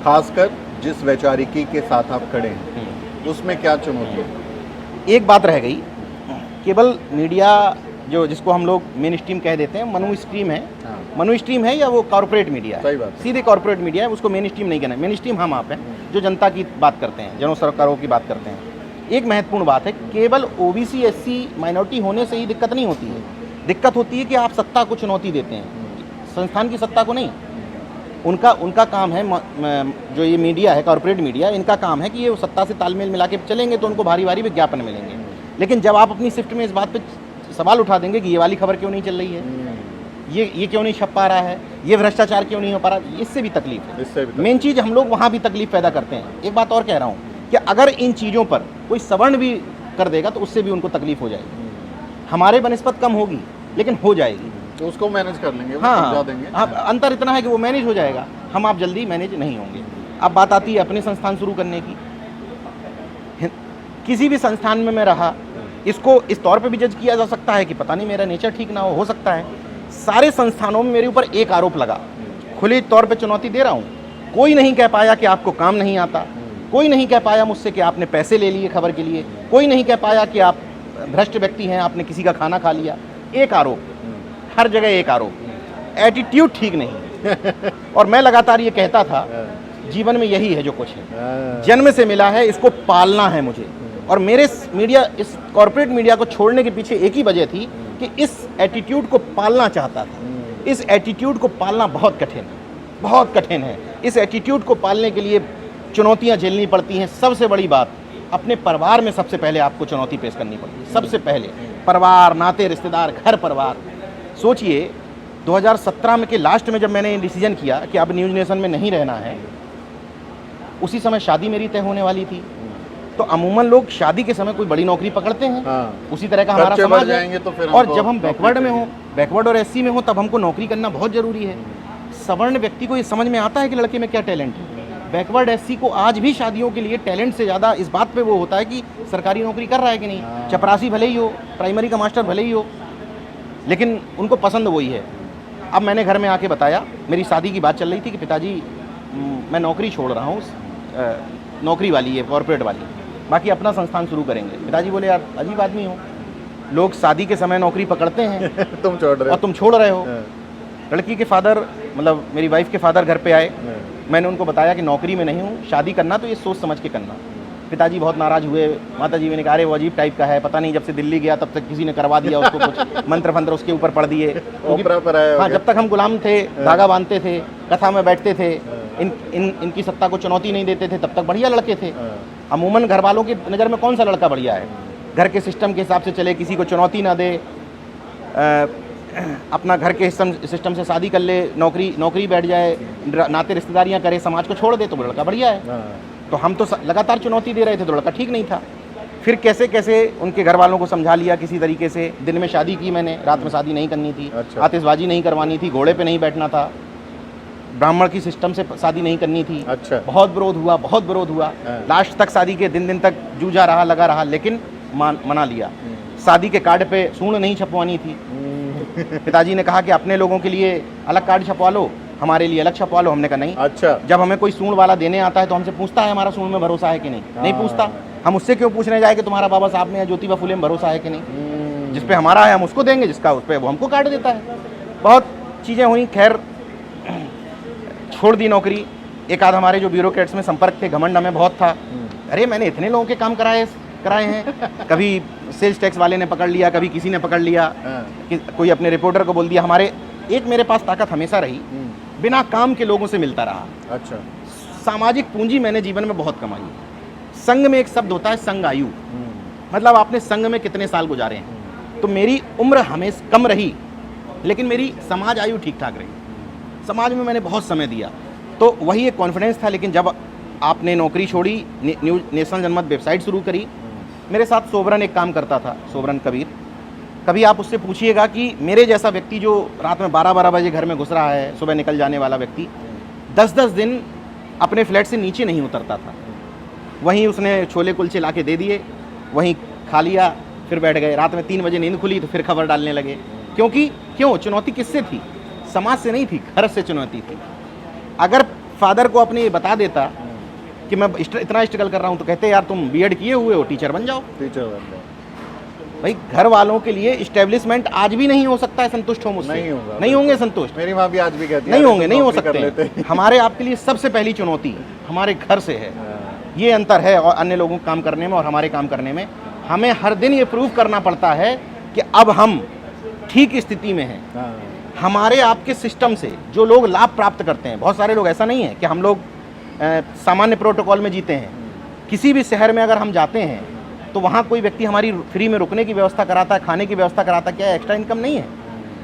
खासकर जिस वैचारिकी के साथ आप खड़े हैं, उसमें क्या चुनौती है? एक बात रह गई, केवल मीडिया जो जिसको हम लोग मेन स्ट्रीम कह देते हैं, मनु स्ट्रीम है, मनु स्ट्रीम है या वो कॉर्पोरेट मीडिया है, सही बात है। सीधे कॉर्पोरेट मीडिया है, उसको मेन स्ट्रीम नहीं कहना है। मेन स्ट्रीम हम आप हैं जो जनता की बात करते हैं, जनों सरकारों की बात करते हैं। एक महत्वपूर्ण बात है, केवल ओबीसी एससी माइनॉरिटी होने से ही दिक्कत नहीं होती है। दिक्कत होती है कि आप सत्ता को चुनौती देते हैं, संस्थान की सत्ता को नहीं। उनका काम है, जो ये मीडिया है, कॉर्पोरेट मीडिया, इनका काम है कि ये सत्ता से तालमेल मिला के चलेंगे तो उनको भारी भारी विज्ञापन मिलेंगे। लेकिन जब आप अपनी शिफ्ट में इस बात पे सवाल उठा देंगे कि ये वाली खबर क्यों नहीं चल रही है, ये क्यों नहीं छप पा रहा है, ये भ्रष्टाचार क्यों नहीं हो पा रहा। इससे भी तकलीफ है। इससे भी मेन चीज़ हम लोग वहाँ भी तकलीफ पैदा करते हैं। एक बात और कह रहा हूँ कि अगर इन चीज़ों पर कोई सवर्ण भी कर देगा तो उससे भी उनको तकलीफ हो जाएगी। हमारे बनिस्बत कम होगी लेकिन हो जाएगी, तो उसको मैनेज कर लेंगे, वो हाँ समझा देंगे। हाँ, अंतर इतना है कि वो मैनेज हो जाएगा, हम आप जल्दी मैनेज नहीं होंगे। अब बात आती है अपने संस्थान शुरू करने की। किसी भी संस्थान में मैं रहा, इसको इस तौर पे भी जज किया जा सकता है कि पता नहीं मेरा नेचर ठीक ना हो सकता है। सारे संस्थानों में मेरे ऊपर एक आरोप लगा, खुले तौर पे चुनौती दे रहा हूँ, कोई नहीं कह पाया कि आपको काम नहीं आता, कोई नहीं कह पाया मुझसे कि आपने पैसे ले लिए खबर के लिए, कोई नहीं कह पाया कि आप भ्रष्ट व्यक्ति हैं, आपने किसी का खाना खा लिया। एक आरोप, हर जगह एक आरोप, एटीट्यूड ठीक नहीं। और मैं लगातार ये कहता था जीवन में यही है जो कुछ है, जन्म से मिला है, इसको पालना है मुझे। और मेरे मीडिया, इस कॉर्पोरेट मीडिया को छोड़ने के पीछे एक ही वजह थी कि इस एटीट्यूड को पालना चाहता था। इस एटीट्यूड को पालना बहुत कठिन है, बहुत कठिन है। इस एटीट्यूड को पालने के लिए चुनौतियां झेलनी पड़ती हैं। सबसे बड़ी बात, अपने परिवार में सबसे पहले आपको चुनौती पेश करनी पड़ती है। सबसे पहले परिवार, नाते रिश्तेदार, घर परिवार। सोचिए 2017 में के लास्ट में जब मैंने डिसीजन किया कि अब न्यूज़ नेशन में नहीं रहना है, उसी समय शादी मेरी तय होने वाली थी। तो अमूमन लोग शादी के समय कोई बड़ी नौकरी पकड़ते हैं, उसी तरह का हमारा समाज है। तो फिर और जब हम बैकवर्ड में हो, बैकवर्ड और एससी में हो, तब हमको नौकरी करना बहुत ज़रूरी है। सवर्ण व्यक्ति को ये समझ में आता है कि लड़के में क्या टैलेंट है। बैकवर्ड एससी को आज भी शादियों के लिए टैलेंट से ज़्यादा इस बात पे वो होता है कि सरकारी नौकरी कर रहा है कि नहीं। चपरासी भले ही हो, प्राइमरी का मास्टर भले ही हो, लेकिन उनको पसंद वही है। अब मैंने घर में आके बताया, मेरी शादी की बात चल रही थी कि पिताजी मैं नौकरी छोड़ रहा हूँ, नौकरी वाली है कॉर्पोरेट वाली, बाकी अपना संस्थान शुरू करेंगे। पिताजी बोले यार अजीब आदमी हो, लोग शादी के समय नौकरी पकड़ते हैं तुम छोड़ रहे हो, और तुम छोड़ रहे हो। लड़की के फादर, मतलब मेरी वाइफ के फादर घर पे आए, मैंने उनको बताया कि नौकरी में नहीं हूँ, शादी करना तो ये सोच समझ के करना। पिताजी बहुत नाराज़ हुए। माता जी मैंने कहा अरे वो अजीब टाइप का है, पता नहीं जब से दिल्ली गया तब तक किसी ने करवा दिया उसको, कुछ मंत्र फंत्र उसके ऊपर पढ़ दिए। हाँ, जब तक हम गुलाम थे, धागा बांधते थे, कथा में बैठते थे, इनकी सत्ता को चुनौती नहीं देते थे, तब तक बढ़िया लड़के थे। अमूमन घर वालों की नज़र में कौन सा लड़का बढ़िया है? घर के सिस्टम के हिसाब से चले, किसी को चुनौती ना दे, अपना घर के सिस्टम से शादी कर ले, नौकरी बैठ जाए, नाते रिश्तेदारियां करे, समाज को छोड़ दे, तो लड़का बढ़िया है। तो हम तो लगातार चुनौती दे रहे थे, तो लड़का ठीक नहीं था। फिर कैसे कैसे उनके घर वालों को समझा लिया किसी तरीके से। दिन में शादी की मैंने, रात में शादी नहीं करनी थी। अच्छा। आतिशबाजी नहीं करवानी थी, घोड़े पे नहीं बैठना था, ब्राह्मण की सिस्टम से शादी नहीं करनी थी। अच्छा। बहुत विरोध हुआ, बहुत विरोध हुआ। लास्ट तक शादी के दिन तक जूझा रहा, लगा रहा, लेकिन मना लिया। शादी के कार्ड पे सूंड नहीं छपवानी थी। पिताजी ने कहा कि अपने लोगों के लिए अलग कार्ड छपवा लो, हमारे लिए अलग छपवा लो। हमने कहा नहीं। अच्छा। जब हमें कोई सूंड वाला देने आता है तो हमसे पूछता है हमारा सूंड में भरोसा है कि नहीं? नहीं पूछता। हम उससे क्यों पूछने जाए कि तुम्हारा बाबा साहब में या ज्योतिबा फुले में भरोसा है कि नहीं? जिस पे हमारा है हम उसको देंगे, जिसका उस पर वो हमको कार्ड देता है। बहुत चीज़ें हुई, खैर छोड़ दी नौकरी। एक आध हमारे जो ब्यूरोक्रेट्स में संपर्क थे, घमंड हमें बहुत था, अरे मैंने इतने लोगों के काम कराए हैं। कभी सेल्स टैक्स वाले ने पकड़ लिया, कभी किसी ने पकड़ लिया, कि कोई अपने रिपोर्टर को बोल दिया। मेरे पास ताकत हमेशा रही, बिना काम के लोगों से मिलता रहा। अच्छा। सामाजिक पूंजी मैंने जीवन में बहुत कमाई। संघ में एक शब्द होता है संघ आयु, मतलब आपने संघ में कितने साल गुजारे हैं। तो मेरी उम्र हमेशा कम रही, लेकिन मेरी समाज आयु ठीक ठाक रही। समाज में मैंने बहुत समय दिया, तो वही एक कॉन्फिडेंस था। लेकिन जब आपने नौकरी छोड़ी, न्यूज़ नेशनल जनमत वेबसाइट शुरू करी, मेरे साथ सोबरन एक काम करता था, सोबरन कबीर। कभी आप उससे पूछिएगा कि मेरे जैसा व्यक्ति जो रात में 12-12 बजे घर में घुस रहा है, सुबह निकल जाने वाला व्यक्ति, 10-10 दिन अपने फ्लैट से नीचे नहीं उतरता था। वहीं उसने छोले कुलचे ला के दे दिए, वहीं खा लिया, फिर बैठ गए। रात में 3 बजे नींद खुली तो फिर खबर डालने लगे। क्यों? चुनौती किससे थी? समाज से नहीं थी, घर से चुनौती थी। अगर फादर को अपने बता देता कि मैं इतना स्ट्रगल कर रहा हूँ, तो कहते यार तुम बीएड किए हुए हो, टीचर बन जाओ। भाई घर वालों के लिए इस्टेब्लिशमेंट आज भी नहीं हो सकता है संतुष्ट हो मुझसे, नहीं होंगे संतुष्ट। मेरी माँ भी आज भी कहती है नहीं हो सकते। हमारे आपके लिए सबसे पहली चुनौती हमारे घर से है। ये अंतर है और अन्य लोगों का काम करने में और हमारे काम करने में। हमें हर दिन ये प्रूव करना पड़ता है कि अब हम ठीक स्थिति में हैं। हमारे आपके सिस्टम से जो लोग लाभ प्राप्त करते हैं, बहुत सारे लोग, ऐसा नहीं है कि हम लोग सामान्य प्रोटोकॉल में जीते हैं। किसी भी शहर में अगर हम जाते हैं तो वहाँ कोई व्यक्ति हमारी फ्री में रुकने की व्यवस्था कराता है, खाने की व्यवस्था कराता है, क्या एक्स्ट्रा इनकम नहीं है?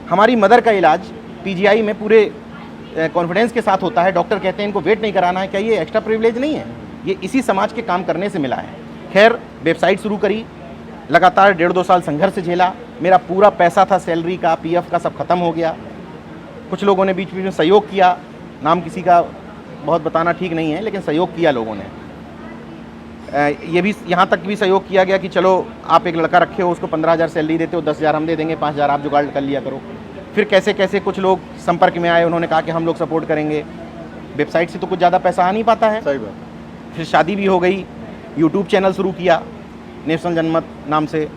हमारी मदर का इलाज पीजीआई में पूरे कॉन्फिडेंस के साथ होता है, डॉक्टर कहते हैं इनको वेट नहीं कराना है, क्या ये एक्स्ट्रा प्रिविलेज नहीं है? ये इसी समाज के काम करने से मिला है। खैर, वेबसाइट शुरू करी, लगातार 1.5-2 साल संघर्ष झेला, मेरा पूरा पैसा था सैलरी का, पीएफ का, सब खत्म हो गया। कुछ लोगों ने बीच बीच में सहयोग किया, नाम किसी का बहुत बताना ठीक नहीं है, लेकिन सहयोग किया लोगों ने। ये भी यहाँ तक भी सहयोग किया गया कि चलो आप एक लड़का रखे हो, उसको 15,000 सैलरी देते हो, 10,000 हम दे देंगे, 5,000 आप जुगाड़ कर लिया करो। फिर कैसे कैसे कुछ लोग संपर्क में आए, उन्होंने कहा कि हम लोग सपोर्ट करेंगे। वेबसाइट से तो कुछ ज़्यादा पैसा आ नहीं पाता है। सही बात। फिर शादी भी हो गई, यूट्यूब चैनल शुरू किया नेशनल जनमत नाम से।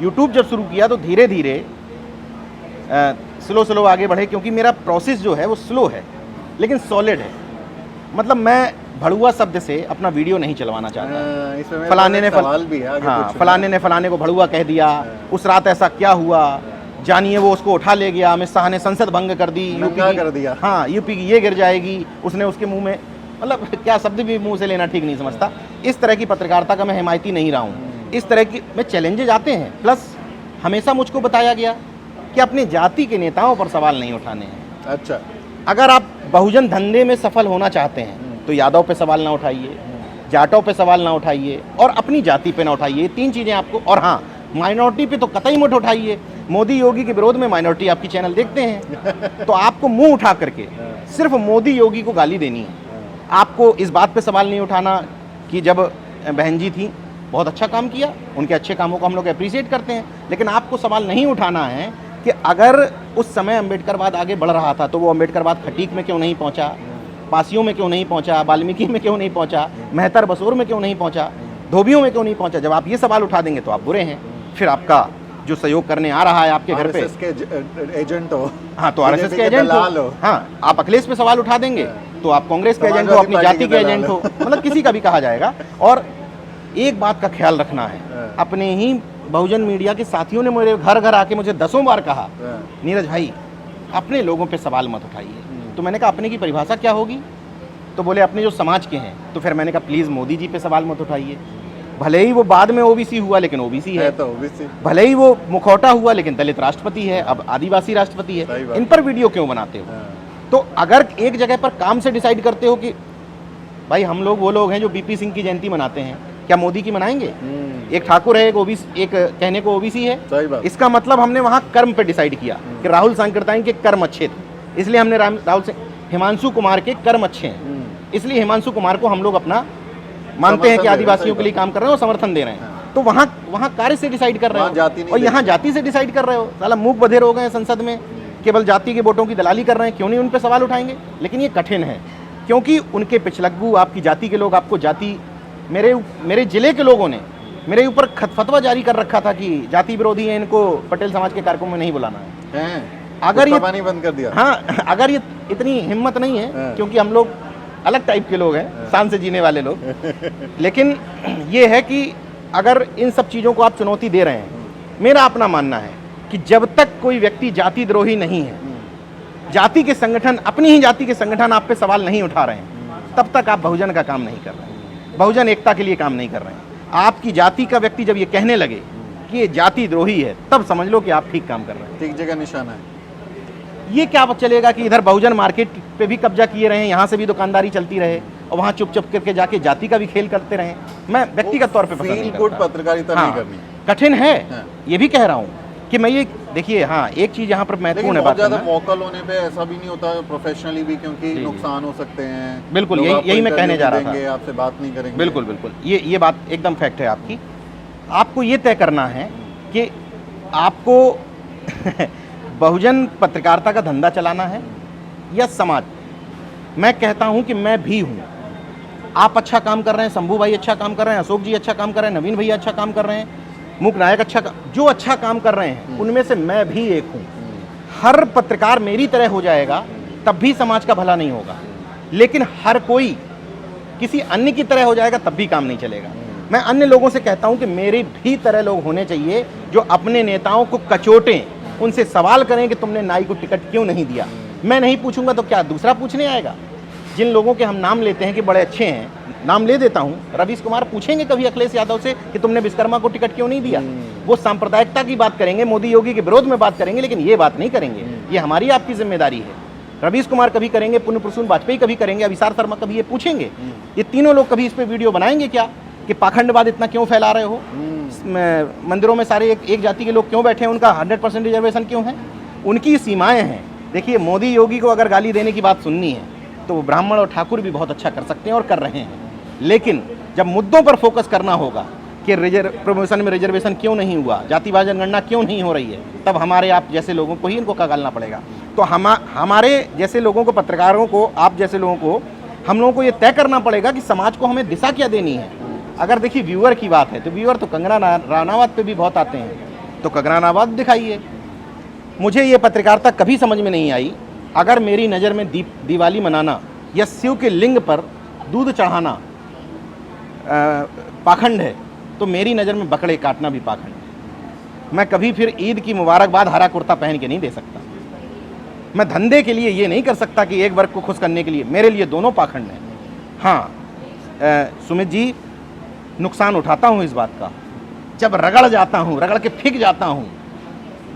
यूट्यूब जब शुरू किया तो धीरे धीरे स्लो आगे बढ़े, क्योंकि मेरा प्रोसेस जो है वो स्लो है लेकिन सॉलिड है। मतलब मैं भड़ुआ शब्द से अपना वीडियो नहीं चलवाना चाहता। इसमें फलाने ने सवाल भी है आगे हाँ, पूछूंगा। फलाने ने फलाने को भड़ुआ कह दिया, उस रात ऐसा क्या हुआ, जानिए वो उसको उठा ले गया, अमित शाह ने संसद भंग कर दी, नंगा कर दिया। हाँ, यूपी की ये गिर जाएगी, उसने उसके मुंह में, मतलब क्या शब्द भी मुंह से लेना ठीक नहीं समझता। इस तरह की पत्रकारिता का मैं हिमायती नहीं रहा हूँ। इस तरह की में चैलेंजेज आते हैं, प्लस हमेशा मुझको बताया गया कि अपनी जाति के नेताओं पर सवाल नहीं उठाने हैं। अच्छा। अगर आप बहुजन धंधे में सफल होना चाहते हैं तो यादव पे सवाल ना उठाइए, जाटों पे सवाल ना उठाइए, और अपनी जाति पे ना उठाइए। 3 चीज़ें आपको, और हाँ, माइनॉरिटी पे तो कतई मत उठाइए। मोदी योगी के विरोध में माइनॉरिटी आपकी चैनल देखते हैं, तो आपको मुंह उठा करके सिर्फ मोदी योगी को गाली देनी है। आपको इस बात पे सवाल नहीं उठाना कि जब बहन जी थी बहुत अच्छा काम किया, उनके अच्छे कामों को हम लोग अप्रिशिएट करते हैं, लेकिन आपको सवाल नहीं उठाना है कि अगर उस समय अम्बेडकरवाद आगे बढ़ रहा था तो वो अम्बेडकरवाद खटीक में क्यों नहीं पहुंचा, पासियों में क्यों नहीं पहुंचा, वाल्मीकि में क्यों नहीं पहुंचा, मेहतर बसोर में क्यों नहीं पहुंचा, धोबियों में क्यों नहीं पहुंचा। जब आप ये सवाल उठा देंगे तो आप बुरे हैं। फिर आपका जो सहयोग करने आ रहा है आपके घर पे, RSS के एजेंट हो, हाँ तो आरएसएस के एजेंट हो, हाँ आप अखिलेश पे सवाल उठा देंगे तो आप कांग्रेस के एजेंट हो, अपनी जाति के एजेंट हो, मतलब किसी का भी कहा जाएगा। और एक बात का ख्याल रखना है, अपने ही बहुजन मीडिया के साथियों ने मेरे घर घर आके मुझे 10 बार कहा, नीरज भाई अपने लोगों पे सवाल मत उठाइए। तो मैंने कहा अपने की परिभाषा क्या होगी? तो बोले अपने जो समाज के हैं। तो फिर मैंने कहा प्लीज़ मोदी जी पे सवाल मत उठाइए। भले ही वो बाद में ओबीसी हुआ लेकिन ओबीसी है, तो ओबीसी। भले ही वो मुखौटा हुआ लेकिन दलित राष्ट्रपति है, अब आदिवासी राष्ट्रपति है। इन पर वीडियो क्यों बनाते हो? तो अगर एक जगह पर काम से डिसाइड करते हो कि भाई हम लोग वो लोग हैं जो बीपी सिंह की जयंती मनाते हैं, क्या मोदी की मनाएंगे? एक ठाकुर है, एक ओबीसी, एक कहने को ओबीसी है। इसका मतलब हमने वहाँ कर्म पे डिसाइड किया कि राहुल सांकृत्यायन के कर्म अच्छे थे, इसलिए हमने राहुल सिंह, हिमांशु कुमार के कर्म अच्छे हैं, इसलिए हिमांशु कुमार को हम लोग अपना मानते हैं कि आदिवासियों के लिए काम कर रहे हो, समर्थन दे रहे हैं। तो वहाँ कार्य से डिसाइड कर रहे हो, और यहाँ जाति से डिसाइड कर रहे हो। साला मूक बधिर हो गए हैं संसद में, केवल जाति के वोटों की दलाली कर रहे हैं। क्यों नहीं उन पे सवाल उठाएंगे? लेकिन ये कठिन है, क्योंकि उनके पिछलग्गू आपकी जाति के लोग आपको जाति, मेरे जिले के लोगों ने मेरे ऊपर फतवा जारी कर रखा था कि जाति विरोधी है, इनको पटेल समाज के कार्यक्रम में नहीं बुलाना है। अगर ये पानी बंद कर दिया, हाँ, अगर ये इतनी हिम्मत नहीं है, क्योंकि हम लोग अलग टाइप के लोग हैं, शान से जीने वाले लोग। लेकिन ये है कि अगर इन सब चीज़ों को आप चुनौती दे रहे हैं, मेरा अपना मानना है कि जब तक कोई व्यक्ति जाति द्रोही नहीं है, जाति के संगठन, अपनी ही जाति के संगठन आप पे सवाल नहीं उठा रहे हैं, तब तक आप बहुजन का काम नहीं कर रहे हैं, बहुजन एकता के लिए काम नहीं कर रहे हैं। आपकी जाति का व्यक्ति जब ये कहने लगे कि ये जाति द्रोही है, तब समझ लो कि आप ठीक काम कर रहे हैं, ठीक जगह निशाना है। ये क्या चलेगा कि इधर बहुजन मार्केट पे भी कब्जा किए रहे, यहाँ से भी दुकानदारी चलती रहे, और वहाँ चुप चुप करके जाके जाति का भी खेल करते रहे। मैं व्यक्तिगत तौर पे पसंद नहीं करता। पत्रकारिता नहीं करनी, कठिन है, ये भी कह रहा हूँ कि मैं ये देखिए, हाँ एक चीज़ यहाँ पर महत्वपूर्ण है, बहुत ज़्यादा वोकल होने पे ऐसा भी नहीं होता प्रोफेशनली भी, क्योंकि नुकसान हो सकते हैं। बिल्कुल, यही मैं कहने जा रहा था, आपसे बात नहीं करेंगे। बिल्कुल बिल्कुल, ये बात एकदम फैक्ट है आपकी। आपको ये तय करना है कि आपको बहुजन पत्रकारिता का धंधा चलाना है या समाज। मैं कहता हूं कि मैं भी हूं, आप अच्छा काम कर रहे हैं, शंभू भाई अच्छा काम कर रहे हैं, अशोक जी अच्छा काम कर रहे हैं, नवीन भैया अच्छा काम कर रहे हैं, मूक नायक जो अच्छा काम कर रहे हैं, उनमें से मैं भी एक हूं। हर पत्रकार मेरी तरह हो जाएगा तब भी समाज का भला नहीं होगा, लेकिन हर कोई किसी अन्य की तरह हो जाएगा तब भी काम नहीं चलेगा। मैं अन्य लोगों से कहता हूं कि मेरी भी तरह लोग होने चाहिए जो अपने नेताओं को कचोटें, उनसे सवाल करें कि तुमने नाई को टिकट क्यों नहीं दिया। मैं नहीं पूछूंगा तो क्या दूसरा पूछने आएगा? जिन लोगों के हम नाम लेते हैं कि बड़े अच्छे हैं, नाम ले देता हूँ, रवीश कुमार पूछेंगे कभी अखिलेश यादव से कि तुमने विश्वकर्मा को टिकट क्यों नहीं दिया। वो सांप्रदायिकता की बात करेंगे, मोदी योगी के विरोध में बात करेंगे, लेकिन ये बात नहीं करेंगे। ये हमारी आपकी जिम्मेदारी है। रवीश कुमार कभी करेंगे, पुण्य प्रसून वाजपेयी कभी करेंगे, अभिसार शर्मा कभी ये पूछेंगे। ये तीनों लोग कभी इस पे वीडियो बनाएंगे क्या कि पाखंडवाद इतना क्यों फैला रहे हो, मंदिरों में सारे एक जाति के लोग क्यों बैठे हैं, उनका 100% रिजर्वेशन क्यों है। उनकी सीमाएं हैं। देखिए, मोदी योगी को अगर गाली देने की बात सुननी है तो वो ब्राह्मण और ठाकुर भी बहुत अच्छा कर सकते हैं और कर रहे हैं, लेकिन जब मुद्दों पर फोकस करना होगा कि प्रमोशन में रिजर्वेशन क्यों नहीं हुआ, जातिवाद जनगणना क्यों नहीं हो रही है, तब हमारे आप जैसे लोगों को ही इनको खगालना पड़ेगा। तो हमारे जैसे लोगों को, पत्रकारों को, आप जैसे लोगों को, हम लोगों को ये तय करना पड़ेगा कि समाज को हमें दिशा क्या देनी है। अगर देखिए व्यूअर की बात है तो व्यूअर तो कंगना राणावत पे भी बहुत आते हैं, तो कंगना राणावत दिखाइए। मुझे ये पत्रकारिता कभी समझ में नहीं आई। अगर मेरी नज़र में दिवाली मनाना या शिव के लिंग पर दूध चढ़ाना पाखंड है, तो मेरी नज़र में बकरे काटना भी पाखंड है। मैं कभी फिर ईद की मुबारकबाद हरा कुर्ता पहन के नहीं दे सकता। मैं धंधे के लिए ये नहीं कर सकता कि एक वर्ग को खुश करने के लिए। मेरे लिए दोनों पाखंड हैं। हाँ सुमित जी, नुकसान उठाता हूँ इस बात का। जब रगड़ जाता हूँ, रगड़ के फेंक जाता हूँ,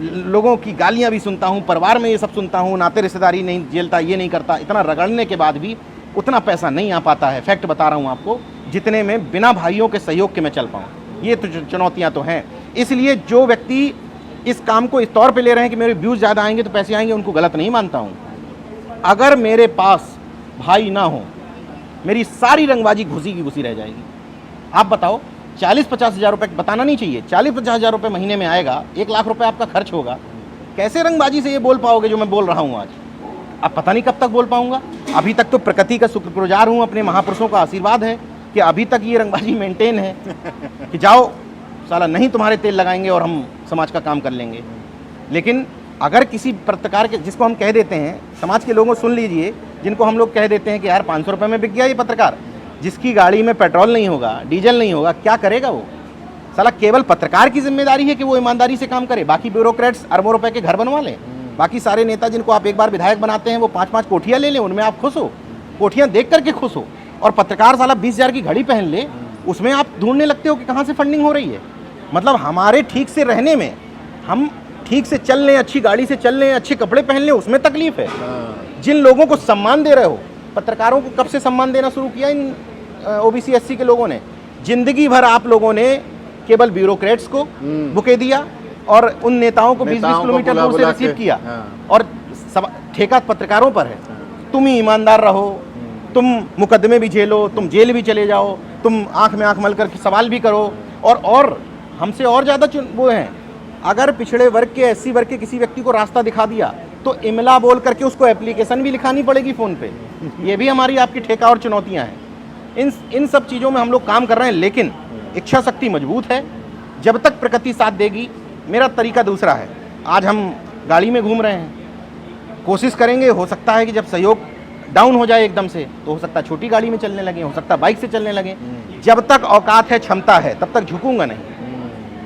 लोगों की गालियाँ भी सुनता हूँ, परिवार में ये सब सुनता हूँ, नाते रिश्तेदारी नहीं झेलता, ये नहीं करता, इतना रगड़ने के बाद भी उतना पैसा नहीं आ पाता है, फैक्ट बता रहा हूँ आपको, जितने में बिना भाइयों के सहयोग के मैं चल पाऊँ। ये तो चुनौतियाँ तो हैं। इसलिए जो व्यक्ति इस काम को इस तौर पे ले रहे हैं कि मेरे व्यूज़ ज़्यादा आएंगे तो पैसे आएंगे, उनको गलत नहीं मानता हूँ। अगर मेरे पास भाई ना हो, मेरी सारी रंगबाजी घुसी की घुसी रह जाएगी। आप बताओ, 40-50 हज़ार रुपये, बताना नहीं चाहिए, 40-50 हज़ार रुपये महीने में आएगा, 1 लाख रुपये आपका खर्च होगा। कैसे रंगबाजी से ये बोल पाओगे जो मैं बोल रहा हूँ आज? अब पता नहीं कब तक बोल पाऊंगा। अभी तक तो प्रकृति का शुक्रगुजार हूँ, अपने महापुरुषों का आशीर्वाद है कि अभी तक ये रंगबाजी मेंटेन है कि जाओ साला, नहीं तुम्हारे तेल लगाएंगे और हम समाज का काम कर लेंगे। लेकिन अगर किसी पत्रकार के, जिसको हम कह देते हैं, समाज के लोगों सुन लीजिए, जिनको हम लोग कह देते हैं कि यार 500 रुपये में बिक गया ये पत्रकार, जिसकी गाड़ी में पेट्रोल नहीं होगा, डीजल नहीं होगा, क्या करेगा वो? साला केवल पत्रकार की जिम्मेदारी है कि वो ईमानदारी से काम करे। बाकी ब्यूरोक्रेट्स अरबों रुपए के घर बनवा लें। बाकी सारे नेता जिनको आप एक बार विधायक बनाते हैं वो 5-5 कोठियाँ ले लें, उनमें आप खुश हो, कोठियाँ देख करके खुश हो। और पत्रकार साला 20 हज़ार की घड़ी पहन ले, उसमें आप ढूंढने लगते हो कि कहाँ से फंडिंग हो रही है। मतलब हमारे ठीक से रहने में, हम ठीक से चल लें, अच्छी गाड़ी से चल लें, अच्छे कपड़े पहन लें, उसमें तकलीफ है। जिन लोगों को सम्मान दे रहे हो, पत्रकारों को कब से सम्मान देना शुरू किया इन ओबीसी एससी के लोगों ने? जिंदगी भर आप लोगों ने केवल ब्यूरोक्रेट्स को बुके दिया और उन नेताओं को 20-20 किलोमीटर दूर से रिसीव किया। और ठेका पत्रकारों पर है। तुम ही ईमानदार रहो, तुम मुकदमे भी झेलो, तुम जेल भी चले जाओ, तुम आंख में आंख मल कर सवाल भी करो, और हमसे और ज़्यादा वो हैं। अगर पिछड़े वर्ग के, एससी वर्ग के किसी व्यक्ति को रास्ता दिखा दिया तो इमला बोल करके उसको एप्लीकेशन भी लिखानी पड़ेगी फ़ोन पे। ये भी हमारी आपकी ठेका और चुनौतियाँ हैं। इन सब चीज़ों में हम लोग काम कर रहे हैं, लेकिन इच्छा शक्ति मजबूत है। जब तक प्रकृति साथ देगी। मेरा तरीका दूसरा है। आज हम गाड़ी में घूम रहे हैं, कोशिश करेंगे, हो सकता है कि जब सहयोग डाउन हो जाए एकदम से, तो हो सकता है छोटी गाड़ी में चलने लगे, हो सकता है बाइक से चलने लगे। जब तक औकात है, क्षमता है, तब तक झुकूंगा नहीं।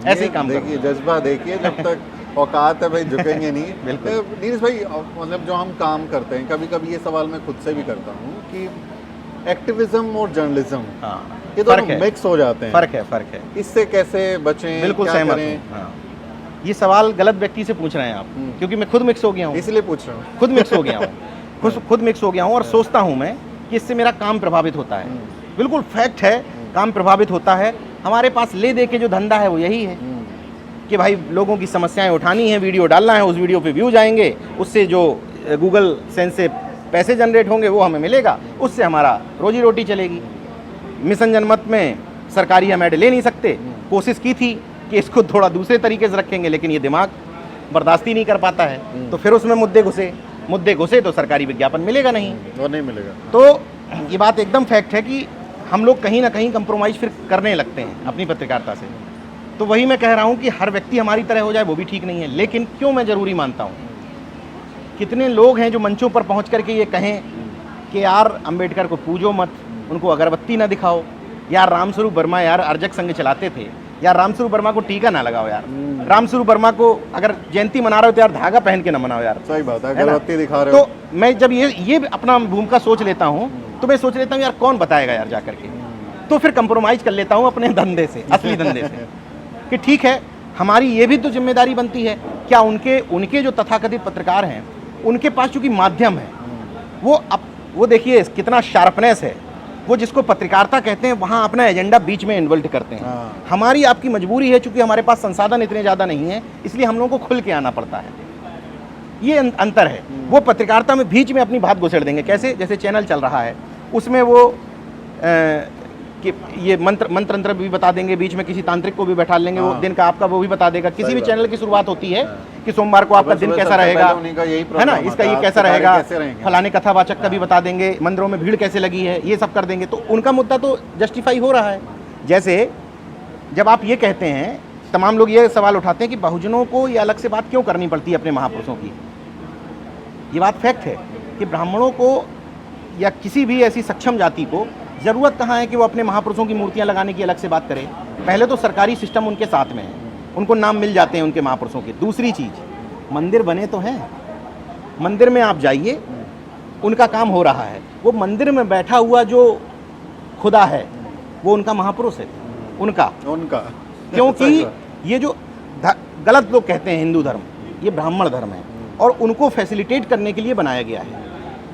ऐसे ही काम देखिए, जज्बा देखिए, जब तक औकात है भाई झुकेंगे नहीं। बिल्कुल नीरज भाई, मतलब जो हम काम करते हैं, कभी कभी ये सवाल मैं खुद से भी करता हूँ कि एक्टिविज्म और जर्नलिज्म, ये दोनों मिक्स हो जाते हैं। फर्क है। इससे कैसे बचें? बिल्कुल सहमत हूं। ये सवाल गलत व्यक्ति से पूछ रहे हैं आप, क्योंकि मैं खुद मिक्स हो गया हूँ। इसलिए पूछ रहा हूँ। खुद मिक्स हो गया हूँ। खुद मिक्स हो गया हूँ और सोचता हूँ मैं कि इससे मेरा काम प्रभावित होता है। बिल्कुल फैक्ट है, काम प्रभावित होता है। हमारे पास ले दे के जो धंधा है वो यही है कि भाई लोगों की समस्याएं उठानी है, वीडियो डालना है, उस वीडियो पे व्यूज आएंगे, उससे जो गूगल सेंस से पैसे जनरेट होंगे वो हमें मिलेगा, उससे हमारा रोजी रोटी चलेगी। मिशन जनमत में सरकारी हम ऐड ले नहीं सकते। कोशिश की थी कि इसको थोड़ा दूसरे तरीके से रखेंगे, लेकिन ये दिमाग बर्दाश्त ही नहीं कर पाता है। तो फिर उसमें मुद्दे घुसे तो सरकारी विज्ञापन मिलेगा नहीं, और नहीं मिलेगा। तो ये बात एकदम फैक्ट है कि हम लोग कहीं ना कहीं कंप्रोमाइज़ फिर करने लगते हैं अपनी पत्रकारिता से। तो वही मैं कह रहा हूँ कि हर व्यक्ति हमारी तरह हो जाए वो भी ठीक नहीं है। लेकिन क्यों मैं ज़रूरी मानता हूँ, कितने लोग हैं जो मंचों पर पहुँच करके ये कहें कि यार अंबेडकर को पूजो मत, उनको अगरबत्ती ना दिखाओ, यार रामस्वरूप वर्मा यार अर्जक संघ चलाते थे, यार रामस्वरूप वर्मा को टीका ना लगाओ, यार रामस्वरूप वर्मा को अगर जयंती मना रहे हो तो यार धागा पहन के ना मनाओ यार। सही बात है, अगरबत्ती दिखा रहे हो। तो मैं जब ये अपना भूमिका सोच लेता हूँ तो मैं सोच लेता हूँ यार कौन बताएगा यार जा करके। तो फिर कंप्रोमाइज़ कर लेता हूँ अपने धंधे से, असली धंधे से, कि ठीक है हमारी ये भी तो जिम्मेदारी बनती है। क्या उनके जो तथाकथित पत्रकार हैं उनके पास चूँकि माध्यम है, वो देखिए कितना शार्पनेस है, वो जिसको पत्रकारिता कहते हैं वहाँ अपना एजेंडा बीच में इन्वॉल्व करते हैं। हमारी आपकी मजबूरी है, चूँकि हमारे पास संसाधन इतने ज़्यादा नहीं है, इसलिए हम लोगों को खुल के आना पड़ता है। ये अंतर है। वो पत्रकारिता में बीच में अपनी बात घुसेड़ देंगे। कैसे? जैसे चैनल चल रहा है उसमें वो कि ये मंत्र भी बता देंगे, बीच में किसी तांत्रिक को भी बैठा लेंगे, वो दिन का आपका वो भी बता देगा। किसी भी चैनल की शुरुआत होती है कि सोमवार को आपका दिन कैसा रहेगा, है ना, इसका ये कैसा रहेगा, फलाने कथावाचक का भी बता देंगे, मंदिरों में भीड़ कैसे लगी है, ये सब कर देंगे। तो उनका मुद्दा तो जस्टिफाई हो रहा है। जैसे जब आप ये कहते हैं, तमाम लोग ये सवाल उठाते हैं कि बहुजनों को ये अलग से बात क्यों करनी पड़ती है अपने महापुरुषों की। ये बात फैक्ट है कि ब्राह्मणों को या किसी भी ऐसी सक्षम जाति को ज़रूरत कहाँ है कि वो अपने महापुरुषों की मूर्तियाँ लगाने की अलग से बात करे। पहले तो सरकारी सिस्टम उनके साथ में है, उनको नाम मिल जाते हैं उनके महापुरुषों के। दूसरी चीज़, मंदिर बने तो हैं, मंदिर में आप जाइए, उनका काम हो रहा है। वो मंदिर में बैठा हुआ जो खुदा है वो उनका महापुरुष है, उनका क्योंकि ये जो गलत लोग कहते हैं हिंदू धर्म, ये ब्राह्मण धर्म है और उनको फैसिलिटेट करने के लिए बनाया गया है।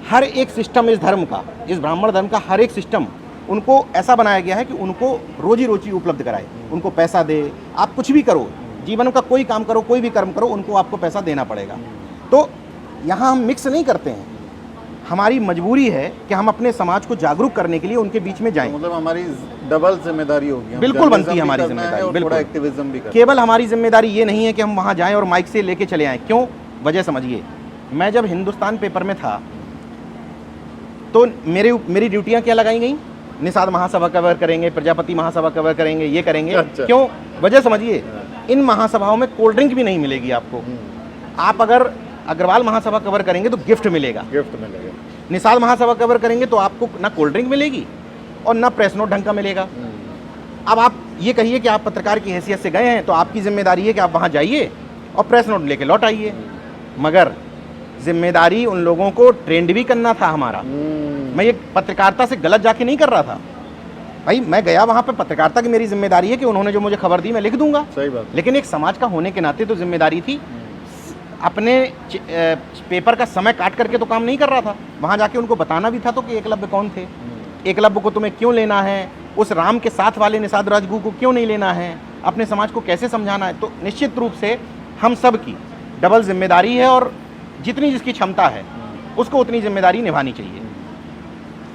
हर एक सिस्टम इस धर्म का, इस ब्राह्मण धर्म का हर एक सिस्टम उनको ऐसा बनाया गया है कि उनको रोजी रोटी उपलब्ध कराए, उनको पैसा दे। आप कुछ भी करो, जीवन का कोई काम करो, कोई भी कर्म करो, उनको आपको पैसा देना पड़ेगा। तो यहाँ हम मिक्स नहीं करते हैं। हमारी मजबूरी है कि हम अपने समाज को जागरूक करने के लिए उनके बीच में जाएं। मतलब हमारी डबल जिम्मेदारी होगी, बिल्कुल बनती है हमारी जिम्मेदारी, बिल्कुल एक्टिविज्म भी। केवल हमारी जिम्मेदारी ये नहीं है कि हम वहाँ जाएं और माइक से लेके चले आएँ। क्यों? वजह समझिए। मैं जब हिंदुस्तान पेपर में था तो मेरी ड्यूटियाँ क्या लगाई गई? निषाद महासभा कवर करेंगे, प्रजापति महासभा कवर करेंगे, ये करेंगे। अच्छा। क्यों? वजह समझिए। इन महासभाओं में कोल्ड ड्रिंक भी नहीं मिलेगी आपको। आप अगर अग्रवाल महासभा कवर करेंगे तो गिफ्ट मिलेगा। निषाद महासभा कवर करेंगे तो आपको ना कोल्ड ड्रिंक मिलेगी और ना प्रेस नोट ढंग का मिलेगा। अब आप ये कहिए कि आप पत्रकार की हैसियत से गए हैं तो आपकी जिम्मेदारी है कि आप वहाँ जाइए और प्रेस नोट लेके लौट आइए। मगर जिम्मेदारी उन लोगों को ट्रेंड भी करना था हमारा। मैं ये पत्रकारिता से गलत जाके नहीं कर रहा था भाई, मैं गया वहाँ पे, पत्रकारिता की मेरी जिम्मेदारी है कि उन्होंने जो मुझे खबर दी मैं लिख दूंगा। सही बात। लेकिन एक समाज का होने के नाते तो जिम्मेदारी थी। अपने पेपर का समय काट करके तो काम नहीं कर रहा था, वहाँ जाके उनको बताना भी था तो कि एकलव्य कौन थे, एकलव्य को तुम्हें क्यों लेना है, उस राम के साथ वाले निषाद राजगुरु को क्यों नहीं लेना है, अपने समाज को कैसे समझाना है। तो निश्चित रूप से हम सब की डबल जिम्मेदारी है और जितनी जिसकी क्षमता है उसको उतनी जिम्मेदारी निभानी चाहिए।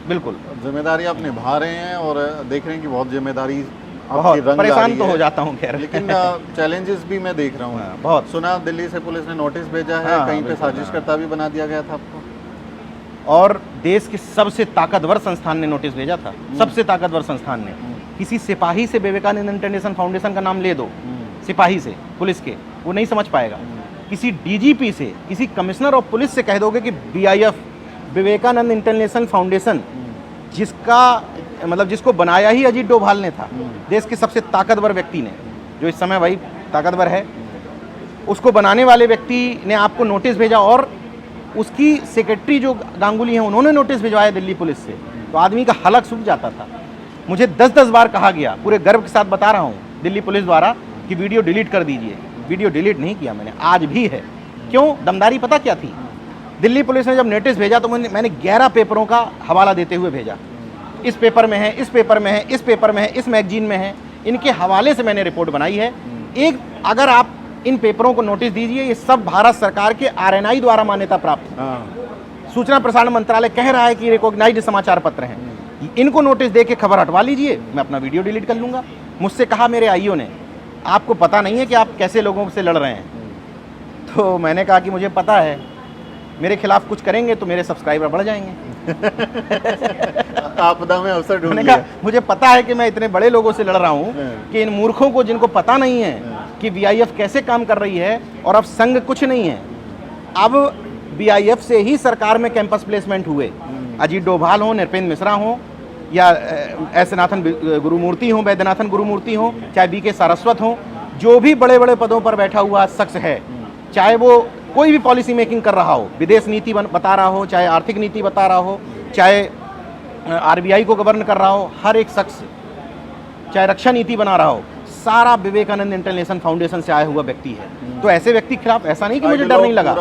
बिल्कुल जिम्मेदारी आप निभा रहे हैं और देख रहे हैं कि बहुत जिम्मेदारी, बहुत परेशान तो हो जाता हूँ खैर, लेकिन चैलेंजेस भी मैं देख रहा हूँ। बहुत सुना दिल्ली से पुलिस ने नोटिस भेजा है, कहीं पे साजिशकर्ता भी बना दिया गया था आपको, और देश के सबसे ताकतवर संस्थान ने नोटिस भेजा था। सबसे ताकतवर संस्थान ने, किसी सिपाही से विवेकानंद इंटरनेशनल फाउंडेशन का नाम ले दो, सिपाही से, पुलिस के, वो नहीं समझ पाएगा। किसी डीजीपी से, किसी कमिश्नर ऑफ पुलिस से कह दोगे कि बीआईएफ, विवेकानंद इंटरनेशनल फाउंडेशन, जिसको बनाया ही अजीत डोभाल ने था, देश के सबसे ताकतवर व्यक्ति ने, जो इस समय भाई ताकतवर है, उसको बनाने वाले व्यक्ति ने आपको नोटिस भेजा और उसकी सेक्रेटरी जो गांगुली हैं उन्होंने नोटिस भिजवाया दिल्ली पुलिस से, तो आदमी का हलक सूख जाता था। मुझे 10-10 बार कहा गया, पूरे गर्व के साथ बता रहा हूँ, दिल्ली पुलिस द्वारा कि वीडियो डिलीट कर दीजिए। वीडियो डिलीट नहीं किया मैंने, आज भी है। क्यों? दमदारी पता क्या थी? दिल्ली पुलिस ने जब नोटिस भेजा तो मैंने 11 पेपरों का हवाला देते हुए भेजा। इस पेपर में है, इस पेपर में है, इस पेपर में है, इस मैगजीन में है, इनके हवाले से मैंने रिपोर्ट बनाई है। एक अगर आप इन पेपरों को नोटिस दीजिए, ये सब भारत सरकार के आरएनआई द्वारा मान्यता प्राप्त, सूचना प्रसारण मंत्रालय कह रहा है कि रिकॉग्नाइज्ड समाचार पत्र हैं। इनको नोटिस दे के खबर हटवा लीजिए, मैं अपना वीडियो डिलीट कर लूँगा। मुझसे कहा मेरे आईओ ने, आपको पता नहीं है कि आप कैसे लोगों से लड़ रहे हैं। तो मैंने कहा कि मुझे पता है, मेरे खिलाफ कुछ करेंगे तो मेरे सब्सक्राइबर बढ़ जाएंगे। आपदा में अवसर ढूंढ मैंने कहा मुझे पता है कि मैं इतने बड़े लोगों से लड़ रहा हूँ कि इन मूर्खों को, जिनको पता नहीं है कि बीआईएफ कैसे काम कर रही है और अब संघ कुछ नहीं है। अब बीआईएफ से ही सरकार में कैंपस प्लेसमेंट हुए, अजीत डोभाल हो, नृपेंद्र मिश्रा हो, या एस नाथन गुरुमूर्ति हो, वैद्यनाथन गुरुमूर्ति हो, चाहे बीके सारस्वत हो, जो भी बड़े बड़े पदों पर बैठा हुआ शख्स है, चाहे वो कोई भी पॉलिसी मेकिंग कर रहा हो, विदेश नीति बता रहा हो, चाहे आर्थिक नीति बता रहा हो, चाहे आरबीआई को गवर्न कर रहा हो, हर एक शख्स चाहे रक्षा नीति बना रहा हो, सारा विवेकानंद इंटरनेशनल फाउंडेशन से आया हुआ व्यक्ति है। तो ऐसे व्यक्ति के खिलाफ ऐसा नहीं कि मुझे डर नहीं लगा,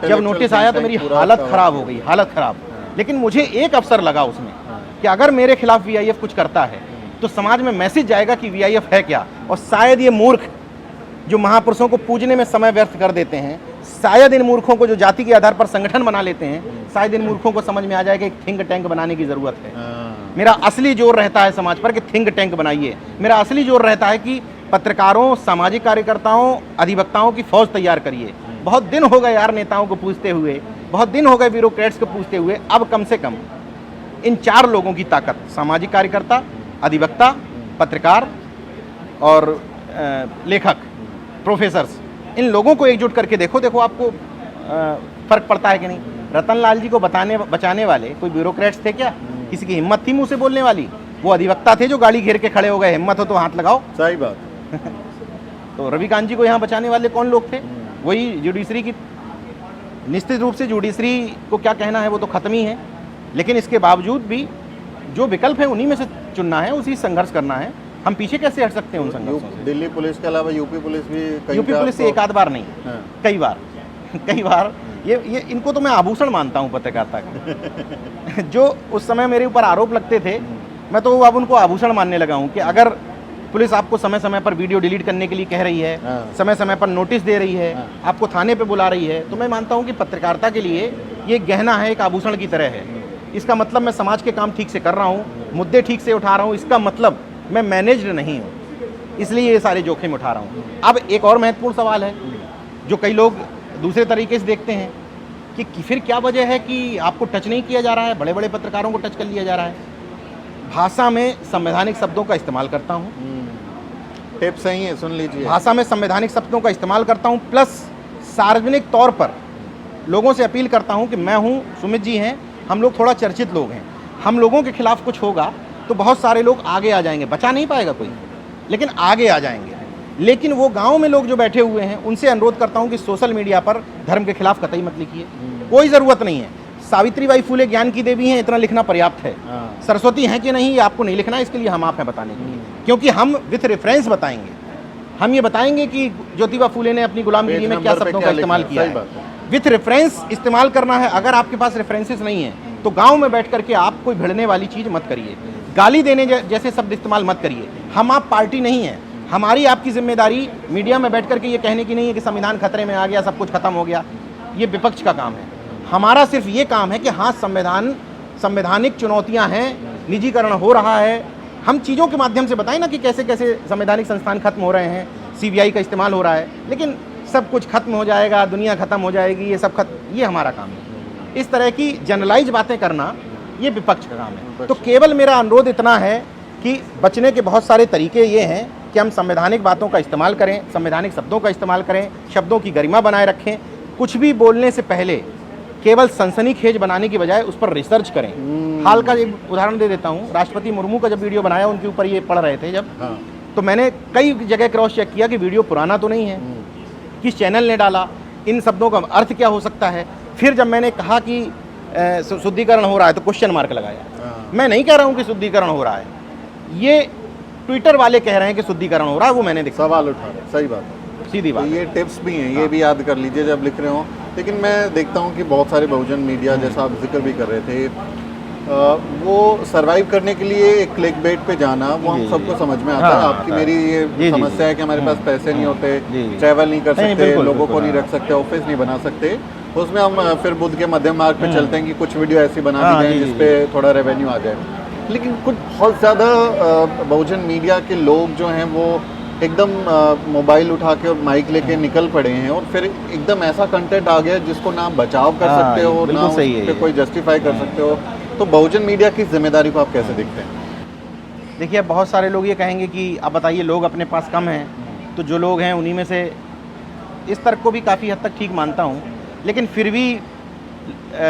जब नोटिस आया तो मेरी हालत खराब हो गई, हालत खराब। लेकिन मुझे एक अवसर लगा उसमें कि अगर मेरे खिलाफ वीआईएफ कुछ करता है तो समाज में मैसेज जाएगा कि वीआईएफ है क्या। और शायद ये मूर्ख जो महापुरुषों को पूजने में समय व्यर्थ कर देते हैं, शायद इन मूर्खों को जो जाति के आधार पर संगठन बना लेते हैं, शायद इन मूर्खों को समझ में आ जाए कि एक थिंक टैंक बनाने की ज़रूरत है। मेरा असली जोर रहता है समाज पर कि थिंक टैंक बनाइए। मेरा असली जोर रहता है कि पत्रकारों, सामाजिक कार्यकर्ताओं, अधिवक्ताओं की फौज तैयार करिए। बहुत दिन हो गए यार नेताओं को पूछते हुए, बहुत दिन हो गए ब्यूरोक्रेट्स को पूछते हुए। अब कम से कम इन 4 लोगों की ताकत, सामाजिक कार्यकर्ता, अधिवक्ता, पत्रकार और लेखक, प्रोफेसर्स, इन लोगों को एकजुट करके देखो आपको फर्क पड़ता है कि नहीं। रतन लाल जी को बचाने वाले कोई ब्यूरोक्रेट्स थे क्या? किसी की हिम्मत थी मुंह से बोलने वाली? वो अधिवक्ता थे जो गाड़ी घेर के खड़े हो गए। हिम्मत हो तो हाथ लगाओ। सही बात। तो रविकांत जी को यहाँ बचाने वाले कौन लोग थे? वही जुडिशरी की। निश्चित रूप से जुडिशरी को क्या कहना है वो तो खत्म ही है, लेकिन इसके बावजूद भी जो विकल्प है उन्हीं में से चुनना है, उसी संघर्ष करना है। हम पीछे कैसे हट सकते हैं उन संघर्षों से? दिल्ली पुलिस के अलावा यूपी पुलिस भी, यूपी पुलिस से एक आध बार नहीं, कई बार ये इनको तो मैं आभूषण मानता हूँ पत्रकारिता का। जो उस समय मेरे ऊपर आरोप लगते थे, मैं तो अब उनको आभूषण मानने लगा हूँ कि अगर पुलिस आपको समय समय पर वीडियो डिलीट करने के लिए कह रही है, समय समय पर नोटिस दे रही है, आपको थाने पे बुला रही है, तो मैं मानता हूँ कि पत्रकारिता के लिए ये गहना है, एक आभूषण की तरह है। इसका मतलब मैं समाज के काम ठीक से कर रहा हूँ, मुद्दे ठीक से उठा रहा हूँ, इसका मतलब मैं मैनेज्ड नहीं हूँ, इसलिए ये सारे जोखिम उठा रहा हूँ। अब एक और महत्वपूर्ण सवाल है जो कई लोग दूसरे तरीके से देखते हैं कि फिर क्या वजह है कि आपको टच नहीं किया जा रहा है, बड़े बड़े पत्रकारों को टच कर लिया जा रहा है। भाषा में संवैधानिक शब्दों का इस्तेमाल करता हूँ। टिप सही है, सुन लीजिए। भाषा में संवैधानिक शब्दों का इस्तेमाल करता हूँ, प्लस सार्वजनिक तौर पर लोगों से अपील करता हूँ कि मैं हूँ, सुमित जी हैं, हम लोग थोड़ा चर्चित लोग हैं, हम लोगों के खिलाफ कुछ होगा तो बहुत सारे लोग आगे आ जाएंगे। बचा नहीं पाएगा कोई, लेकिन आगे आ जाएंगे। लेकिन वो गांव में लोग जो बैठे हुए हैं उनसे अनुरोध करता हूं कि सोशल मीडिया पर धर्म के खिलाफ कतई मत लिखिए, कोई ज़रूरत नहीं है। सावित्रीबाई फुले ज्ञान की देवी हैं, इतना लिखना पर्याप्त है। सरस्वती हैं कि नहीं ये आपको नहीं लिखना है, इसके लिए हम आप हैं बताने के लिए, क्योंकि हम विथ रेफरेंस बताएंगे। हम ये बताएंगे कि ज्योतिबा फुले ने अपनी गुलामगिरी में क्या शब्दों का इस्तेमाल किया है। विथ रेफरेंस इस्तेमाल करना है। अगर आपके पास रेफरेंसेस नहीं है तो गाँव में बैठ करके आप कोई भिड़ने वाली चीज़ मत करिए, गाली देने जैसे शब्द इस्तेमाल मत करिए। हम आप पार्टी नहीं है। हमारी आपकी जिम्मेदारी मीडिया में बैठ करके ये कहने की नहीं है कि संविधान खतरे में आ गया, सब कुछ खत्म हो गया। ये विपक्ष का काम है। हमारा सिर्फ ये काम है कि हाँ, संवैधानिक चुनौतियां हैं, निजीकरण हो रहा है, हम चीज़ों के माध्यम से बताएं ना कि कैसे कैसे संवैधानिक संस्थान खत्म हो रहे हैं, सीबीआई का इस्तेमाल हो रहा है, लेकिन सब कुछ खत्म हो जाएगा, दुनिया खत्म हो जाएगी, ये सब खत्म, ये हमारा काम है। इस तरह की जनरलाइज बातें करना ये विपक्ष का काम है। तो केवल मेरा अनुरोध इतना है कि बचने के बहुत सारे तरीके ये हैं कि हम संवैधानिक बातों का इस्तेमाल करें, संवैधानिक शब्दों का इस्तेमाल करें, शब्दों की गरिमा बनाए रखें। कुछ भी बोलने से पहले केवल सनसनीखेज बनाने की बजाय उस पर रिसर्च करें। हाल का एक उदाहरण दे देता हूँ। राष्ट्रपति मुर्मू का जब वीडियो बनाया, उनके ऊपर ये पढ़ रहे थे जब, तो मैंने कई जगह क्रॉस चेक किया कि वीडियो पुराना तो नहीं है, किस चैनल ने डाला, इन शब्दों का अर्थ क्या हो सकता है। फिर जब मैंने कहा कि शुद्धिकरण हो रहा है तो क्वेश्चन मार्क लगाया। मैं नहीं कह रहा हूँ कि शुद्धिकरण हो रहा है, ये ट्विटर वाले कह रहे हैं कि शुद्धिकरण हो रहा है, वो मैंने देखा। सवाल उठा रहे, सही बात है, सीधी बात। ये टिप्स भी हैं, ये भी याद कर लीजिए जब लिख रहे हो। लेकिन मैं देखता हूँ कि बहुत सारे बहुजन मीडिया, जैसा आप जिक्र भी कर रहे थे, वो सरवाइव करने के लिए एक क्लिक बेट पे जाना, वो हम सबको समझ में आता है। आपकी मेरी ये समस्या है कि हमारे पास पैसे नहीं होते, ट्रैवल नहीं कर सकते, लोगों को नहीं रख सकते, ऑफिस नहीं बना सकते, उसमें हम फिर बुद्ध के मध्यम मार्ग पे चलते हैं कि कुछ वीडियो ऐसी बना दी जाए जिसपे थोड़ा रेवेन्यू आ जाए। लेकिन कुछ बहुत ज़्यादा बहुजन मीडिया के लोग जो हैं वो एकदम मोबाइल उठा के और माइक लेके निकल पड़े हैं, और फिर एकदम ऐसा कंटेंट आ गया जिसको ना बचाव कर सकते हो, ना उस पे कोई जस्टिफाई कर सकते हो। तो बहुजन मीडिया की जिम्मेदारी को आप कैसे देखते हैं? देखिए, बहुत सारे लोग ये कहेंगे कि आप बताइए, लोग अपने पास कम हैं, तो जो लोग हैं उन्हीं में से, इस तर्क को भी काफ़ी हद तक ठीक मानता हूँ। लेकिन फिर भी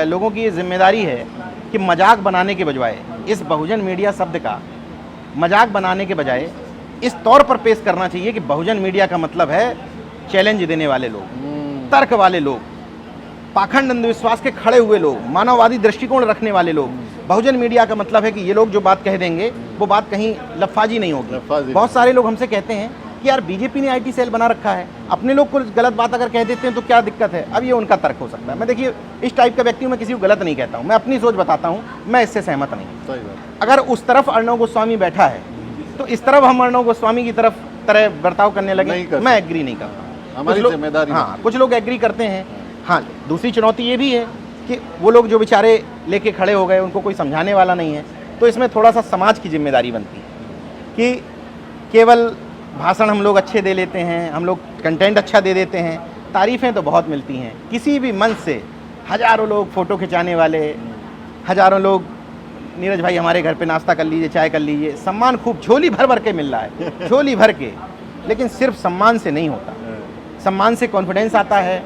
लोगों की ये जिम्मेदारी है कि मजाक बनाने के बजाय, इस बहुजन मीडिया शब्द का मजाक बनाने के बजाय इस तौर पर पेश करना चाहिए कि बहुजन मीडिया का मतलब है चैलेंज देने वाले लोग, तर्क वाले लोग, पाखंड अंधविश्वास के खड़े हुए लोग, मानववादी दृष्टिकोण रखने वाले लोग, बहुजन मीडिया का मतलब है कि ये लोग जो बात कह देंगे वो बात कहीं लफाजी नहीं होगी। बहुत सारे लोग हमसे कहते हैं कि यार बीजेपी ने आईटी सेल बना रखा है, अपने लोग को गलत बात अगर कह देते हैं तो क्या दिक्कत है। अब ये उनका तर्क हो सकता है। मैं देखिए इस टाइप का व्यक्ति हूँ, मैं किसी को गलत नहीं कहता हूँ, मैं अपनी सोच बताता हूँ, मैं इससे सहमत नहीं। सही बात। अगर उस तरफ अर्णव गोस्वामी बैठा है तो इस तरफ हम अर्णव गोस्वामी की तरह बर्ताव करने लगे, मैं एग्री नहीं करता। हमारी जिम्मेदारी। हाँ, कुछ लोग एग्री करते हैं। हाँ, दूसरी चुनौती ये भी है कि वो लोग जो बेचारे लेके खड़े हो गए, उनको कोई समझाने वाला नहीं है, तो इसमें थोड़ा सा समाज की जिम्मेदारी बनती है कि केवल भाषण हम लोग अच्छे दे लेते हैं, हम लोग कंटेंट अच्छा दे देते हैं, तारीफ़ें तो बहुत मिलती हैं, किसी भी मंच से हज़ारों लोग फ़ोटो खिंचाने वाले, हज़ारों लोग नीरज भाई हमारे घर पे नाश्ता कर लीजिए, चाय कर लीजिए, सम्मान खूब झोली भर भर के मिल रहा है, झोली भर के। लेकिन सिर्फ सम्मान से नहीं होता, सम्मान से कॉन्फिडेंस आता है,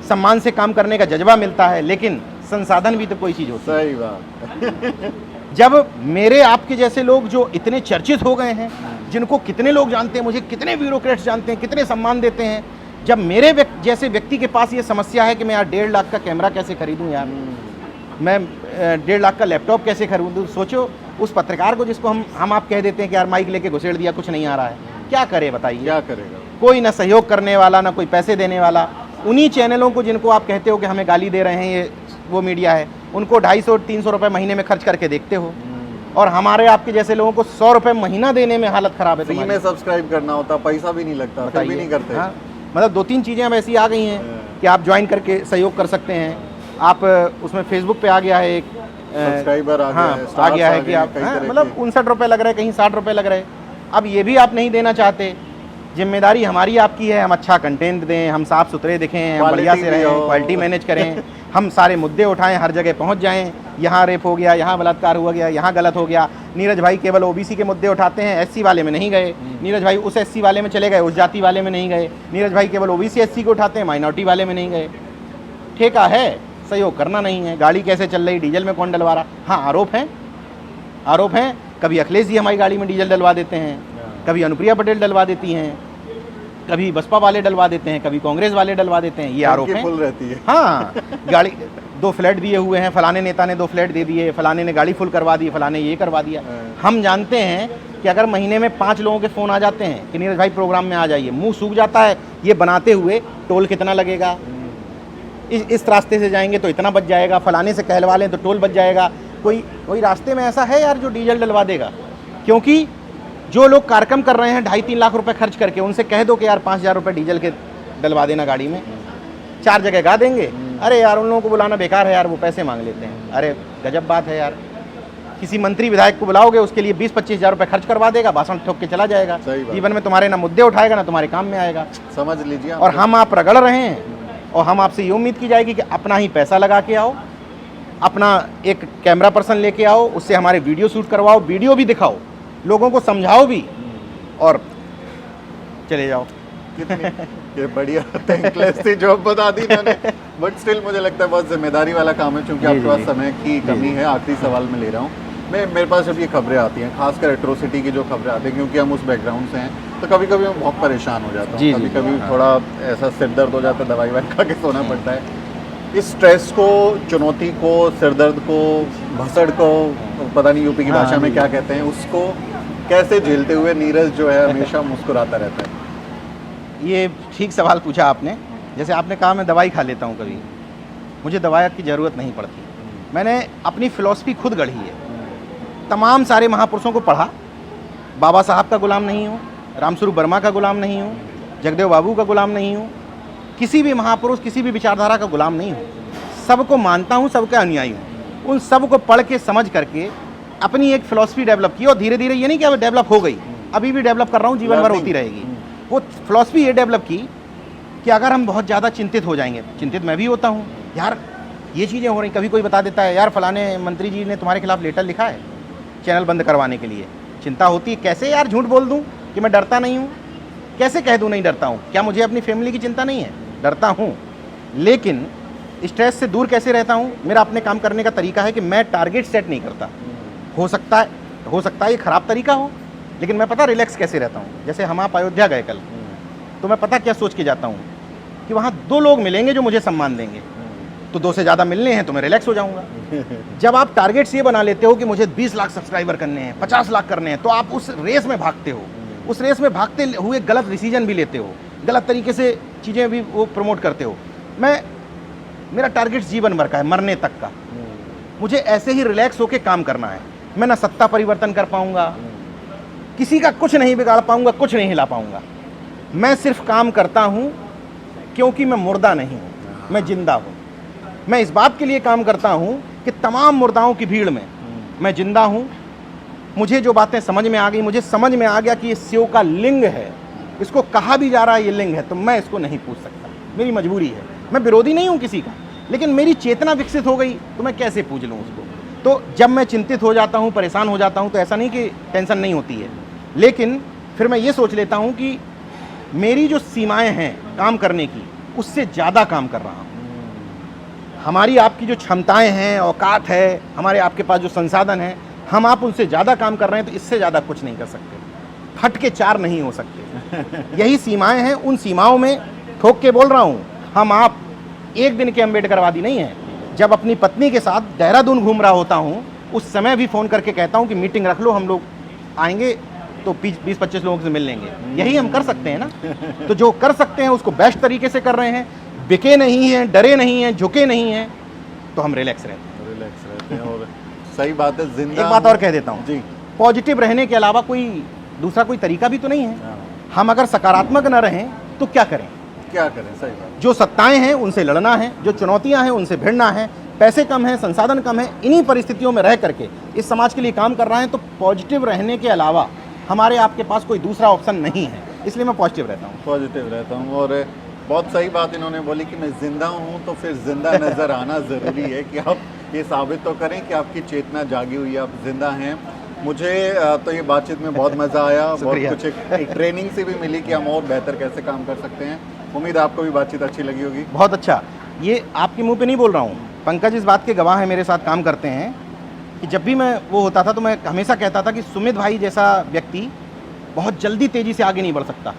सम्मान से काम करने का जज्बा मिलता है, लेकिन संसाधन भी तो कोई चीज़ होती है। सही बात। जब मेरे आपके जैसे लोग जो इतने चर्चित हो गए हैं, जिनको कितने लोग जानते हैं, मुझे कितने ब्यूरोक्रेट्स जानते हैं, कितने सम्मान देते हैं, जब मेरे जैसे व्यक्ति के पास ये समस्या है कि मैं यार 1.5 लाख का कैमरा कैसे खरीदूं, यार मैं 1.5 लाख का लैपटॉप कैसे खरीदूं, सोचो उस पत्रकार को जिसको हम आप कह देते हैं कि यार माइक लेके घुसेड़ दिया, कुछ नहीं आ रहा है, क्या करे बताइए। क्या करेगा? कोई ना सहयोग करने वाला, ना कोई पैसे देने वाला। उन्हीं चैनलों को जिनको आप कहते हो कि हमें गाली दे रहे हैं, ये वो मीडिया है, उनको 250-300 रुपये महीने में खर्च करके देखते हो, और हमारे आपके जैसे लोगों को 100 रुपये महीना देने में हालत ख़राब है। फ्री में सब्सक्राइब करना होता, पैसा भी नहीं लगता, फिर भी नहीं करते। हाँ, मतलब 2-3 चीज़ें अब ऐसी आ गई हैं कि आप ज्वाइन करके सहयोग कर सकते हैं। आप उसमें फेसबुक पे आ गया है एक सब्सक्राइबर आ गया है, आ गया है कि आप कई तरह मतलब 59 रुपये लग रहे, कहीं 60 रुपये लग रहे। अब ये भी आप नहीं देना चाहते। जिम्मेदारी हमारी आपकी है, हम अच्छा कंटेंट दें, हम साफ़ सुथरे दिखें, हम बढ़िया से रहें, क्वालिटी मैनेज करें, हम सारे मुद्दे उठाएं, हर जगह पहुंच जाएं। यहाँ रेप हो गया, यहाँ बलात्कार हुआ गया, यहाँ गलत हो गया, नीरज भाई केवल ओबीसी के मुद्दे उठाते हैं, एससी वाले में नहीं गए। नीरज भाई उस एससी वाले में चले गए, उस जाति वाले में नहीं गए। नीरज भाई केवल ओबीसी एससी को उठाते हैं, माइनॉरिटी वाले में नहीं गए। ठेका है, सहयोग करना नहीं है। गाड़ी कैसे चल रही, डीजल में कौन डलवा रहा? हाँ, आरोप हैं। कभी अखिलेश जी हमारी गाड़ी में डीजल डलवा देते हैं, कभी अनुप्रिया पटेल डलवा देती हैं, कभी बसपा वाले डलवा देते हैं, कभी कांग्रेस वाले डलवा देते हैं। ये आरोप है। फुल रहती है। हाँ, गाड़ी 2 फ्लैट दिए हुए हैं, फलाने नेता ने 2 फ्लैट दे दिए, फलाने ने गाड़ी फुल करवा दी, फलाने ये करवा दिया। हम जानते हैं कि अगर महीने में 5 लोगों के फ़ोन आ जाते हैं कि नीरज भाई प्रोग्राम में आ जाइए, मुंह सूख जाता है ये बनाते हुए, टोल कितना लगेगा, इस रास्ते से जाएंगे तो इतना बच जाएगा, फलाने से कहलवा लें तो टोल बच जाएगा। कोई रास्ते में ऐसा है यार जो डीजल डलवा देगा? क्योंकि जो लोग कार्यक्रम कर रहे हैं 2.5-3 लाख रुपए खर्च करके, उनसे कह दो कि यार 5,000 रुपये डीजल के डलवा देना गाड़ी में, 4 जगह गा देंगे। अरे यार उन लोगों को बुलाना बेकार है यार, वो पैसे मांग लेते हैं। अरे गजब बात है यार। किसी मंत्री विधायक को बुलाओगे, उसके लिए 20-25 हज़ार रुपये खर्च करवा देगा, भाषण ठोक के चला जाएगा, जीवन में तुम्हारे ना मुद्दे उठाएगा ना तुम्हारे काम में आएगा। समझ लीजिए। और हम आप रगड़ रहे हैं, और हम आपसे ये उम्मीद की जाएगी कि अपना ही पैसा लगा के आओ, अपना एक कैमरा पर्सन लेके आओ, उससे हमारे वीडियो शूट करवाओ, वीडियो भी दिखाओ, लोगों को समझाओ भी, और चले जाओ। ये बढ़िया थैंकलेस थी जॉब बता दी मैंने, बट स्टिल मुझे लगता है बहुत जिम्मेदारी वाला काम है, क्योंकि आपके पास समय की कमी है। आखिरी सवाल मैं ले रहा हूँ, मेरे पास जब ये खबरें आती हैं, खासकर एट्रोसिटी की जो खबरें आती हैं, क्योंकि हम उस बैकग्राउंड से हैं, तो कभी कभी मैं बहुत परेशान हो जाता हूँ, कभी कभी थोड़ा ऐसा सिर दर्द हो जाता है, दवाई वाई खा के सोना पड़ता है। इस स्ट्रेस को, चुनौती को, सिरदर्द को, भसड़ को, पता नहीं यूपी की भाषा में क्या कहते हैं, उसको कैसे झेलते हुए नीरज जो है हमेशा मुस्कुराता रहता है? ये ठीक सवाल पूछा आपने। जैसे आपने कहा मैं दवाई खा लेता हूँ, कभी मुझे दवाई की ज़रूरत नहीं पड़ती। मैंने अपनी फ़िलॉसफी खुद गढ़ी है, तमाम सारे महापुरुषों को पढ़ा, बाबा साहब का गुलाम नहीं हूँ, रामस्वरूप वर्मा का गुलाम नहीं हूँ, जगदेव बाबू का गुलाम नहीं हूँ, किसी भी महापुरुष, किसी भी विचारधारा का गुलाम नहीं हूँ। सबको मानता हूँ, सबका अनुयायी हूँ। उन सब को पढ़ के समझ करके अपनी एक फ़िलॉसफी डेवलप की, और धीरे धीरे ये नहीं कि अब डेवलप हो गई, अभी भी डेवलप कर रहा हूँ, जीवन भर होती रहेगी। वो फ़िलॉसफी ये डेवलप की कि अगर हम बहुत ज़्यादा चिंतित हो जाएंगे, चिंतित मैं भी होता हूँ यार, ये चीज़ें हो रही, कभी कोई बता देता है यार फलाने मंत्री जी ने तुम्हारे खिलाफ लेटर लिखा है चैनल बंद करवाने के लिए, चिंता होती है कैसे यार झूठ बोल दूँ कि मैं डरता नहीं हूँ, कैसे कह दूँ नहीं डरता हूँ? क्या मुझे अपनी फैमिली की चिंता नहीं है? डरता हूँ, लेकिन स्ट्रेस से दूर कैसे रहता हूँ? मेरा अपने काम करने का तरीका है कि मैं टारगेट सेट नहीं करता। हो सकता है ये ख़राब तरीका हो, लेकिन मैं पता रिलैक्स कैसे रहता हूँ। जैसे हम आप अयोध्या गए कल, तो मैं पता क्या सोच के जाता हूँ कि वहाँ 2 लोग मिलेंगे जो मुझे सम्मान देंगे, तो 2 से ज़्यादा मिलने हैं तो मैं रिलैक्स हो जाऊंगा। जब आप टारगेट्स ये बना लेते हो कि मुझे 20 लाख सब्सक्राइबर करने हैं, 50 लाख करने हैं, तो आप उस रेस में भागते हो। उस रेस में भागते हुए गलत डिसीजन भी लेते हो, गलत तरीके से चीज़ें भी वो प्रमोट करते हो। मेरा टारगेट जीवन भर का है, मरने तक का। मुझे ऐसे ही रिलैक्स होकर काम करना है। मैं ना सत्ता परिवर्तन कर पाऊंगा, किसी का कुछ नहीं बिगाड़ पाऊंगा, कुछ नहीं हिला पाऊंगा। मैं सिर्फ काम करता हूं क्योंकि मैं मुर्दा नहीं हूं, मैं जिंदा हूं। मैं इस बात के लिए काम करता हूं कि तमाम मुर्दाओं की भीड़ में मैं जिंदा हूं। मुझे जो बातें समझ में आ गई, मुझे समझ में आ गया कि ये शिव का लिंग है, इसको कहा भी जा रहा है ये लिंग है, तो मैं इसको नहीं पूछ सकता, मेरी मजबूरी है। मैं विरोधी नहीं हूं किसी का, लेकिन मेरी चेतना विकसित हो गई तो मैं कैसे पूछ लूं उसको। तो जब मैं चिंतित हो जाता हूं, परेशान हो जाता हूं, तो ऐसा नहीं कि टेंशन नहीं होती है, लेकिन फिर मैं ये सोच लेता हूं कि मेरी जो सीमाएं हैं काम करने की, उससे ज़्यादा काम कर रहा हूं। हमारी आपकी जो क्षमताएं हैं, औकात है, हमारे आपके पास जो संसाधन हैं, हम आप उनसे ज़्यादा काम कर रहे हैं, तो इससे ज़्यादा कुछ नहीं कर सकते। फट के 4 नहीं हो सकते। यही सीमाएं हैं, उन सीमाओं में ठोक के बोल रहा हूँ। हम आप एक दिन के अम्बेडकरवादी नहीं हैं। जब अपनी पत्नी के साथ देहरादून घूम रहा होता हूँ, उस समय भी फ़ोन करके कहता हूँ कि मीटिंग रख लो, हम लोग आएंगे तो 20-25 लोगों से मिल लेंगे। यही हम कर सकते हैं ना। तो जो कर सकते हैं उसको बेस्ट तरीके से कर रहे हैं, बिके नहीं हैं, डरे नहीं हैं, झुके नहीं हैं, तो हम रिलैक्स रहते हैं। और सही बात है, जिंदा। एक बात और कह देता हूँ जी, पॉजिटिव रहने के अलावा दूसरा कोई तरीका भी तो नहीं है। हम अगर सकारात्मक न रहें तो क्या करें? सही बात। जो सत्ताएं हैं उनसे लड़ना है, जो चुनौतियां हैं उनसे भिड़ना है। पैसे कम हैं, संसाधन कम है, इन्हीं परिस्थितियों में रह करके इस समाज के लिए काम कर रहे हैं, तो पॉजिटिव रहने के अलावा हमारे आपके पास कोई दूसरा ऑप्शन नहीं है। इसलिए मैं पॉजिटिव रहता हूँ। और बहुत सही बात इन्होंने बोली कि मैं जिंदा हूँ, तो फिर जिंदा नजर आना ज़रूरी है कि आप ये साबित तो करें कि आपकी चेतना जागी हुई है, आप जिंदा हैं। मुझे तो ये बातचीत में बहुत मज़ा आया, बहुत कुछ एक ट्रेनिंग से भी मिली कि हम और बेहतर कैसे काम कर सकते हैं। उम्मीद है आपको भी बातचीत अच्छी लगी होगी। बहुत अच्छा। ये आपके मुंह पे नहीं बोल रहा हूँ, पंकज इस बात के गवाह है, मेरे साथ काम करते हैं, कि जब भी मैं वो होता था तो मैं हमेशा कहता था कि सुमित भाई जैसा व्यक्ति बहुत जल्दी तेज़ी से आगे नहीं बढ़ सकता।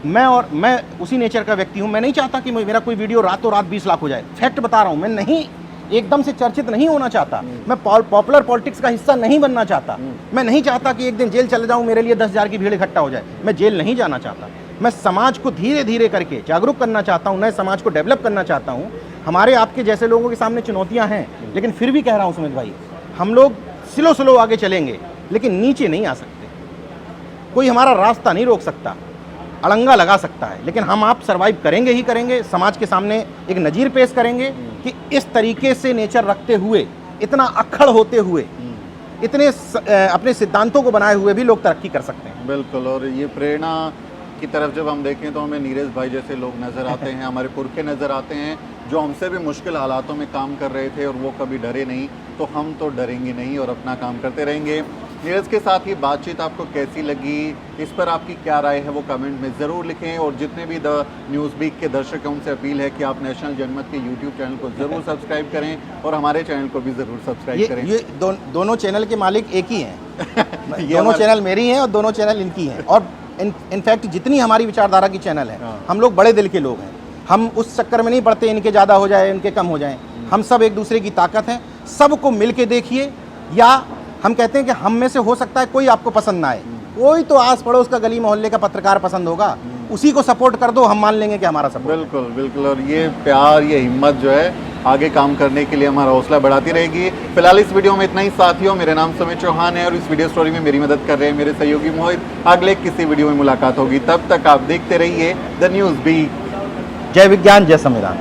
मैं उसी नेचर का व्यक्ति हूँ। मैं नहीं चाहता कि मेरा कोई वीडियो रातों रात 20 लाख हो जाए। फैक्ट बता रहा हूँ, मैं नहीं एकदम से चर्चित नहीं होना चाहता। मैं पॉपुलर पॉलिटिक्स का हिस्सा नहीं बनना चाहता। मैं नहीं चाहता कि एक दिन जेल चले जाऊँ, मेरे लिए 10,000 की भीड़ इकट्ठा हो जाए। मैं जेल नहीं जाना चाहता। मैं समाज को धीरे धीरे करके जागरूक करना चाहता हूँ, नए समाज को डेवलप करना चाहता हूँ। हमारे आपके जैसे लोगों के सामने चुनौतियाँ हैं, लेकिन फिर भी कह रहा हूँ सुमित भाई, हम लोग स्लो आगे चलेंगे, लेकिन नीचे नहीं आ सकते। कोई हमारा रास्ता नहीं रोक सकता, अड़ंगा लगा सकता है, लेकिन हम आप सरवाइव करेंगे ही करेंगे। समाज के सामने एक नज़ीर पेश करेंगे कि इस तरीके से नेचर रखते हुए, इतना अक्खड़ होते हुए, इतने अपने सिद्धांतों को बनाए हुए भी लोग तरक्की कर सकते हैं। बिल्कुल। और ये प्रेरणा की तरफ जब हम देखें तो हमें नीरज भाई जैसे लोग नज़र आते हैं, हमारे पुरखे नज़र आते हैं, जो हमसे भी मुश्किल हालातों में काम कर रहे थे और वो कभी डरे नहीं। तो हम तो डरेंगे नहीं और अपना काम करते रहेंगे। नीरज के साथ ये बातचीत आपको कैसी लगी, इस पर आपकी क्या राय है, वो कमेंट में ज़रूर लिखें। और जितने भी द न्यूज़ वीक के दर्शक हैं उनसे अपील है कि आप नेशनल जनमत के यूट्यूब चैनल को ज़रूर सब्सक्राइब करें और हमारे चैनल को भी ज़रूर सब्सक्राइब करें। ये दोनों चैनल के मालिक एक ही हैं। दोनों चैनल मेरी हैं और दोनों चैनल इनकी हैं। और इनफैक्ट जितनी हमारी विचारधारा की चैनल है, हम लोग बड़े दिल के लोग हैं। हम उस चक्कर में नहीं पड़ते इनके ज़्यादा हो जाए, इनके कम हो जाए। हम सब एक दूसरे की ताकत हैं। सबको मिल के देखिए, या हम कहते हैं कि हम में से हो सकता है कोई आपको पसंद ना आए, कोई तो आस पड़ोस का गली मोहल्ले का पत्रकार पसंद होगा, उसी को सपोर्ट कर दो, हम मान लेंगे कि हमारा सपोर्ट। बिल्कुल। और ये प्यार, ये हिम्मत जो है आगे काम करने के लिए हमारा हौसला बढ़ाती रहेगी। फिलहाल इस वीडियो में इतना ही साथियों। मेरा नाम सुमित चौहान है और इस वीडियो स्टोरी में मेरी मदद कर रहे हैं मेरे सहयोगी मोहित। अगले किसी वीडियो में मुलाकात होगी, तब तक आप देखते रहिए द न्यूज़ वीक। जय विज्ञान, जय संविधान।